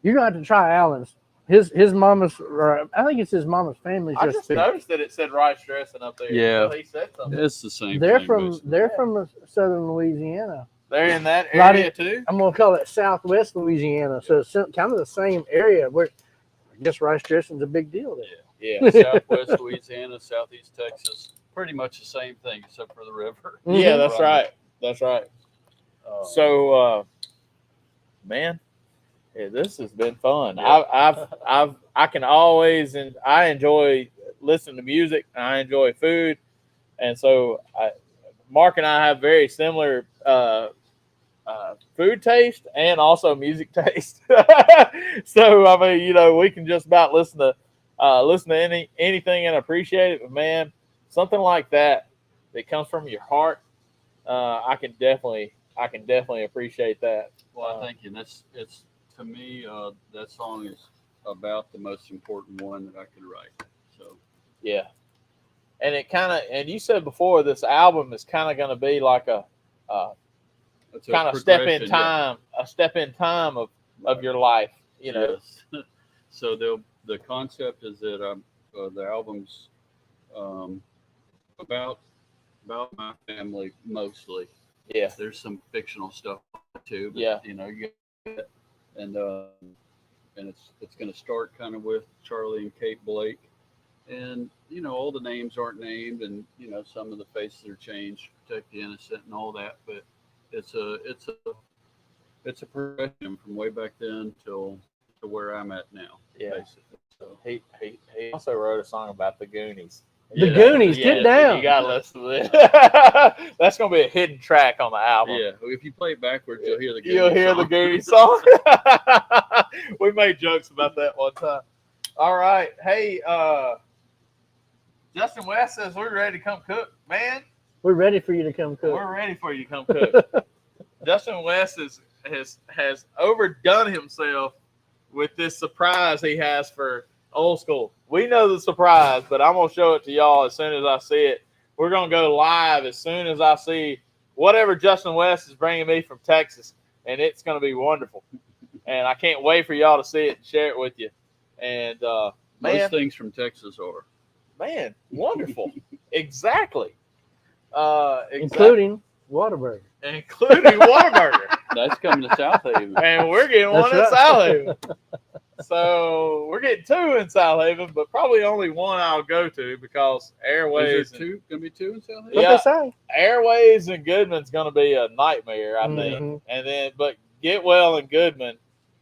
S2: You're going to have to try Alan's. His mama's, or I think it's his mama's family's
S1: I
S2: recipe.
S1: just noticed that it said rice dressing up there.
S3: Yeah.
S1: So he said something.
S3: It's the same.
S2: They're
S3: thing,
S2: from
S3: basically.
S2: southern Louisiana.
S1: They're in that
S2: Right
S1: area
S2: in-
S1: too.
S2: I'm gonna call it Southwest Louisiana, so it's kind of the same area. Where I guess rice dressing's a big deal there.
S1: Yeah.
S3: Southwest Louisiana, Southeast Texas, pretty much the same thing except for the river.
S1: Yeah, that's right. That's right. So, man, yeah, this has been fun.
S3: Yeah.
S1: I can always, and I enjoy listening to music. And I enjoy food, and so Mark and I have very similar food taste and also music taste. So I mean, we can just about listen to anything and appreciate it. But man, something like that comes from your heart, I can definitely appreciate that.
S3: Well, thank you. It's to me, that song is about the most important one that I could write. So
S1: Yeah. And you said before this album is kind of going to be like a
S3: it's a
S1: kind of step in
S3: progression,
S1: time, a step in time of your life,
S3: Yes. So the concept is that the album's about my family mostly.
S1: Yeah.
S3: There's some fictional stuff too. But,
S1: Yeah.
S3: You get it. And it's going to start kind of with Charlie and Kate Blake, and all the names aren't named, and some of the faces are changed to protect the innocent and all that, but it's a progression from way back then to where I'm at now.
S1: Yeah.
S3: Basically. So
S1: He also wrote a song about the Goonies.
S2: The Goonies, get down.
S1: You gotta listen to this. That's gonna be a hidden track on the album.
S3: yeah, if you play it backwards, you'll hear the Goonies
S1: You'll hear
S3: song.
S1: the Goonies song. We made jokes about that one time. All right, hey, Justin West says we're ready to come cook, man.
S2: We're ready for you to come cook.
S1: We're ready for you to come cook. Justin West has overdone himself with this surprise he has for Old School. We know the surprise, but I'm going to show it to y'all as soon as I see it. We're going to go live as soon as I see whatever Justin West is bringing me from Texas, and it's going to be wonderful. And I can't wait for y'all to see it and share it with you. And,
S3: Most things from Texas are.
S1: man, wonderful. Exactly.
S2: Including Whataburger.
S1: Including Whataburger.
S3: That's coming to South Haven.
S1: And we're getting one in
S2: That's right.
S1: South Haven. So we're getting two in South Haven, but probably only one I'll go to because Airways.
S3: Is there going to be two in South Haven?
S2: What
S1: Yeah.
S2: they say?
S1: Airways and Goodman's going to be a nightmare, I think.
S2: Mhm.
S1: And then, but Getwell and Goodman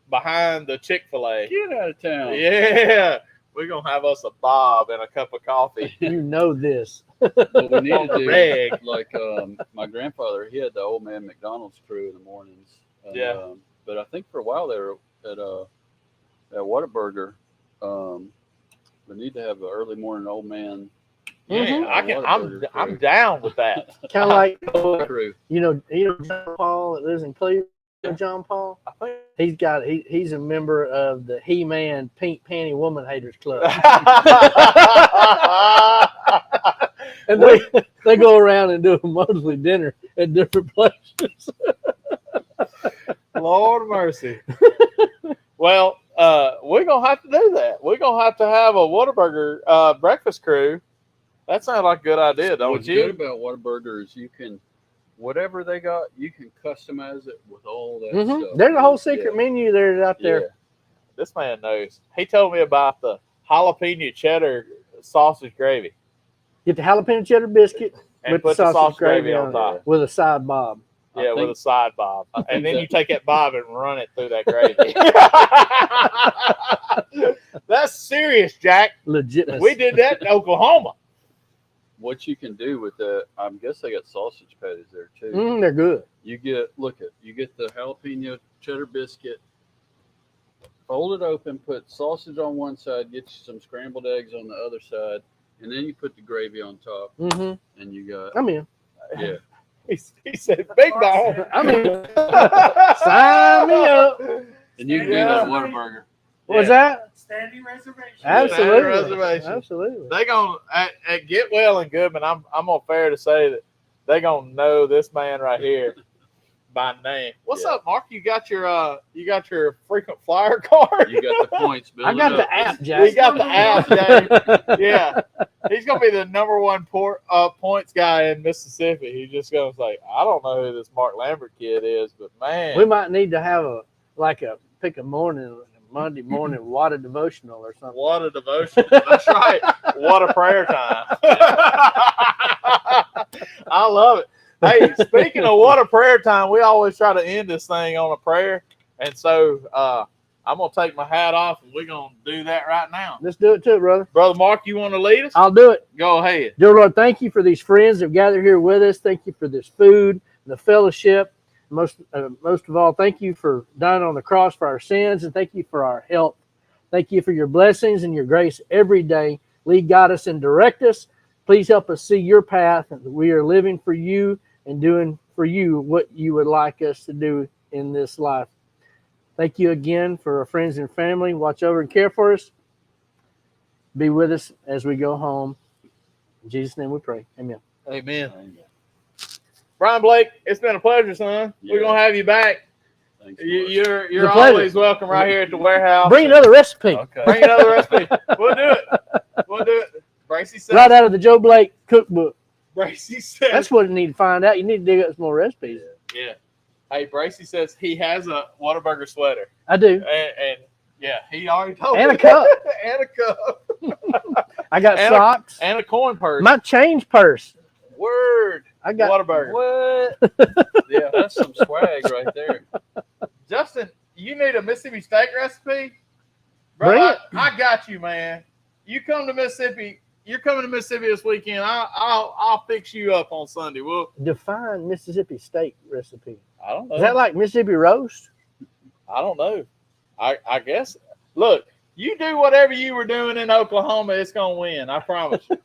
S1: behind the Chick-fil-A.
S3: Get out of town.
S1: Yeah, we're going to have us a bob and a cup of coffee.
S2: You know this.
S3: What we need
S1: On
S3: to
S1: the
S3: do,
S1: reg.
S3: like my grandfather, he had the old man McDonald's crew in the mornings. And,
S1: Yeah.
S3: But I think for a while they were at Whataburger. We need to have an early morning old man
S1: Yeah,
S2: Mhm.
S1: I'm down with that.
S2: Kind of like
S3: crew.
S2: John Paul that lives in Cleveland. You know John Paul.
S1: I think
S2: He's a member of the He-Man Pink Panty Woman Haters Club. And they go around and do a monthly dinner at different places.
S1: Lord mercy. Well, we're gonna have to do that. We're gonna have to have a Whataburger breakfast crew. That sounds like a good idea, don't
S3: What's
S1: you?
S3: good about Whataburger is you can, whatever they got, you can customize it with all that stuff.
S2: There's a whole secret menu there out there.
S1: Yeah. This man knows. He told me about the jalapeno cheddar sausage gravy
S2: Get the jalapeno cheddar biscuit
S1: and
S2: with
S1: put
S2: the
S1: the
S2: sausage
S1: gravy
S2: gravy
S1: on
S2: on
S1: top.
S2: it with a side bob.
S1: Yeah, with a side bob.
S3: think
S1: And then
S3: that-
S1: you take that bob and run it through that gravy. That's serious, Jack.
S2: Legit.
S1: We did that in Oklahoma.
S3: What you can do with that, I guess they got sausage patties there too.
S2: They're good.
S3: You get the jalapeno cheddar biscuit, fold it open, put sausage on one side, get you some scrambled eggs on the other side, and then you put the gravy on top, and you got
S2: I'm in.
S3: yeah.
S1: He said, "Big dog."
S2: I'm in. Sign me up.
S3: And you can do that at Whataburger.
S2: What's that?
S6: Standing reservation.
S2: Absolutely.
S1: reservation.
S2: Absolutely.
S1: They gonna at Get Well and Goodman. I'm gonna fair to say that they gonna know this man right here by name. What's
S3: Yeah.
S1: up, Mark? You got your frequent flyer card?
S3: You got the points.
S2: I got the app,
S1: We
S2: Jack.
S1: got the app, Jay. Yeah, he's gonna be the #1 points guy in Mississippi. He's just gonna say, I don't know who this Mark Lambert kid is, but man,
S2: We might need to have pick a Monday morning water devotional or something.
S1: what a devotion. That's right. What a prayer time. I love it. Hey, speaking of what a prayer time, we always try to end this thing on a prayer. And so I'm going to take my hat off and we're going to do that right now.
S2: Let's do it too, brother.
S1: Brother Mark, you want to lead us?
S2: I'll do it.
S1: Go ahead.
S2: Dear Lord, thank you for these friends that have gathered here with us. Thank you for this food, the fellowship. Most of all, thank you for dying on the cross for our sins, and thank you for our health. Thank you for your blessings and your grace every day. Lead, guide us, and direct us. Please help us see your path, and that we are living for you and doing for you what you would like us to do in this life. Thank you again for our friends and family. Watch over and care for us. Be with us as we go home. In Jesus' name we pray. Amen.
S1: Amen. Brian Blake, it's been a pleasure, son. We're going to have you back.
S3: Thanks,
S1: You're
S2: It's a pleasure.
S1: always welcome right here at the warehouse.
S2: Bring another recipe.
S3: Okay.
S1: Bring another recipe. We'll do it. We'll do it. Bracy says.
S2: Right out of the Joe Blake cookbook.
S1: Bracy says.
S2: That's what you need to find out. You need to dig up some more recipes.
S1: Yeah. Hey, Bracy says he has a Whataburger sweater.
S2: I do.
S1: And yeah, he already told
S2: And
S1: me.
S2: a cup.
S1: And a cup.
S2: I got
S1: And
S2: socks.
S1: And a coin purse.
S2: My change purse.
S1: Word.
S2: I got
S1: Whataburger.
S3: What? Yeah, that's some swag right there.
S1: Justin, you need a Mississippi steak recipe?
S2: Bring
S1: Bro,
S2: it.
S1: I got you, man. You come to Mississippi. You're coming to Mississippi this weekend. I'll fix you up on Sunday. Well,
S2: Define Mississippi steak recipe.
S1: I don't know.
S2: Is that like Mississippi roast?
S1: I don't know. I guess. Look, you do whatever you were doing in Oklahoma, it's gonna win. I promise you.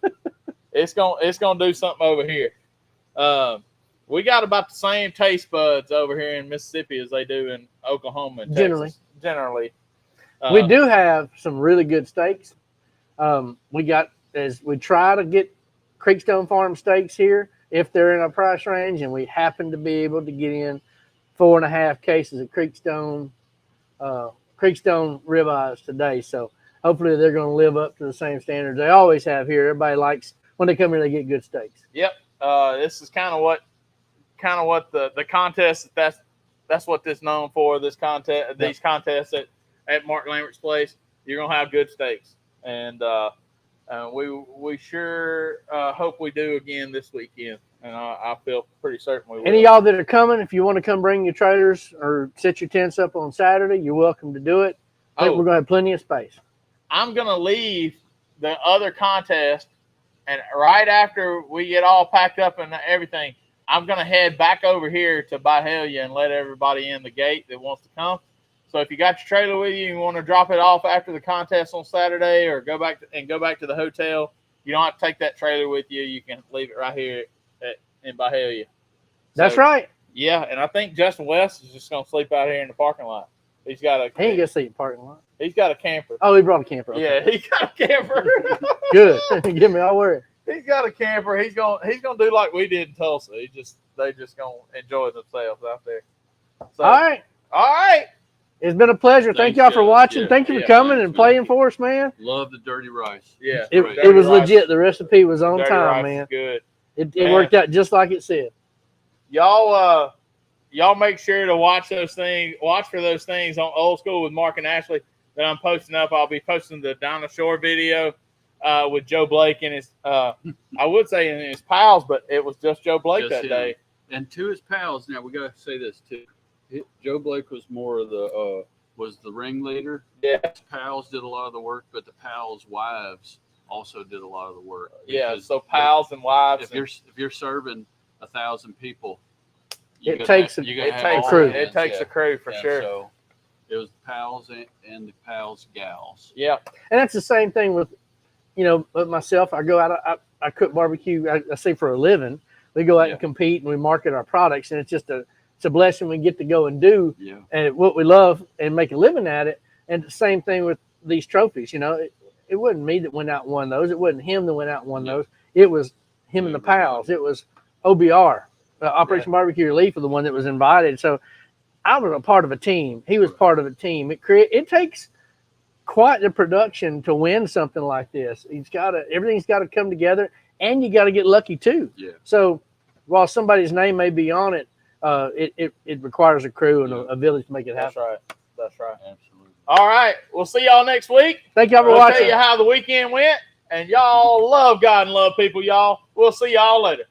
S1: It's gonna do something over here. We got about the same taste buds over here in Mississippi as they do in Oklahoma and Texas. Generally.
S2: We do have some really good steaks. We try to get Creekstone Farm steaks here if they're in our price range, and we happen to be able to get in 4.5 cases of Creekstone ribeyes today. So hopefully they're going to live up to the same standards they always have here. Everybody likes when they come here, they get good steaks.
S1: Yep. This is kind of what the contest that's what this known for. This contest, these contests at Mark Lambert's place, you're gonna have good steaks, and we sure hope we do again this weekend, and I feel pretty certain we will.
S2: Any of y'all that are coming, if you want to come bring your trailers or set your tents up on Saturday, you're welcome to do it. I think we're going to have plenty of space.
S1: I'm gonna leave the other contest, and right after we get all packed up and everything, I'm gonna head back over here to Byhalia and let everybody in the gate that wants to come. So if you got your trailer with you, you want to drop it off after the contest on Saturday, or go back to the hotel, you don't have to take that trailer with you. You can leave it right here in Byhalia.
S2: That's right.
S1: Yeah, and I think Justin West is just gonna sleep out here in the parking lot.
S2: He ain't going to see the parking lot.
S1: He's got a camper.
S2: Oh, he brought a camper. Okay.
S1: Yeah, he got a camper.
S2: Good. Give me all worry.
S1: He's got a camper. He's gonna do like we did in Tulsa. They just gonna enjoy themselves out there. So,
S2: All right.
S1: all right.
S2: It's been a pleasure. Thank
S3: Thanks,
S2: y'all for
S3: guys.
S2: watching.
S3: Yeah.
S2: Thank you for
S1: Yeah,
S2: coming
S3: thanks,
S2: and playing
S3: man.
S2: for us, man.
S3: Love the dirty rice.
S1: Yeah,
S2: It,
S3: Great.
S2: it was
S1: Dirty rice.
S2: legit. The recipe was on
S1: Dirty
S2: time,
S1: rice
S2: man.
S1: is good.
S2: It
S1: Man.
S2: worked out just like it said.
S1: Y'all make sure to watch those things. Watch for those things on Old School with Mark and Ashley that I'm posting up. I'll be posting the Donna Shore video with Joe Blake and his I would say in his pals, but it was just Joe Blake
S3: Just
S1: that
S3: him.
S1: day.
S3: And to his pals, now we got to say this too. Joe Blake was more of the was the ringleader.
S1: Yeah.
S3: His pals did a lot of the work, but the pals' wives also did a lot of the work.
S1: Yeah,
S3: Because
S1: so pals and wives.
S3: if you're serving 1,000 people,
S2: It takes a crew.
S1: It takes a crew for sure.
S3: So it was the pals and the pals' gals.
S1: Yeah.
S2: And that's the same thing with, with myself. I go out, I cook barbecue, I say for a living. We go out
S3: Yeah.
S2: and compete and we market our products. And it's just it's a blessing we get to go and do
S3: Yeah.
S2: and what we love and make a living at it. And the same thing with these trophies. It wasn't me that went out and won those. It wasn't him that went out and won those. It was him and the pals. It was OBR, Operation Barbecue Relief, was the one that was invited. So I was a part of a team. He was part of a team. It takes quite the production to win something like this. Everything's got to come together, and you got to get lucky too.
S3: Yeah.
S2: So while somebody's name may be on it, it requires a crew and a village to make it happen.
S1: That's right.
S3: Absolutely.
S1: All right. We'll see y'all next week.
S2: Thank y'all for
S1: We'll
S2: watching.
S1: tell you how the weekend went. And y'all love God and love people, y'all. We'll see y'all later.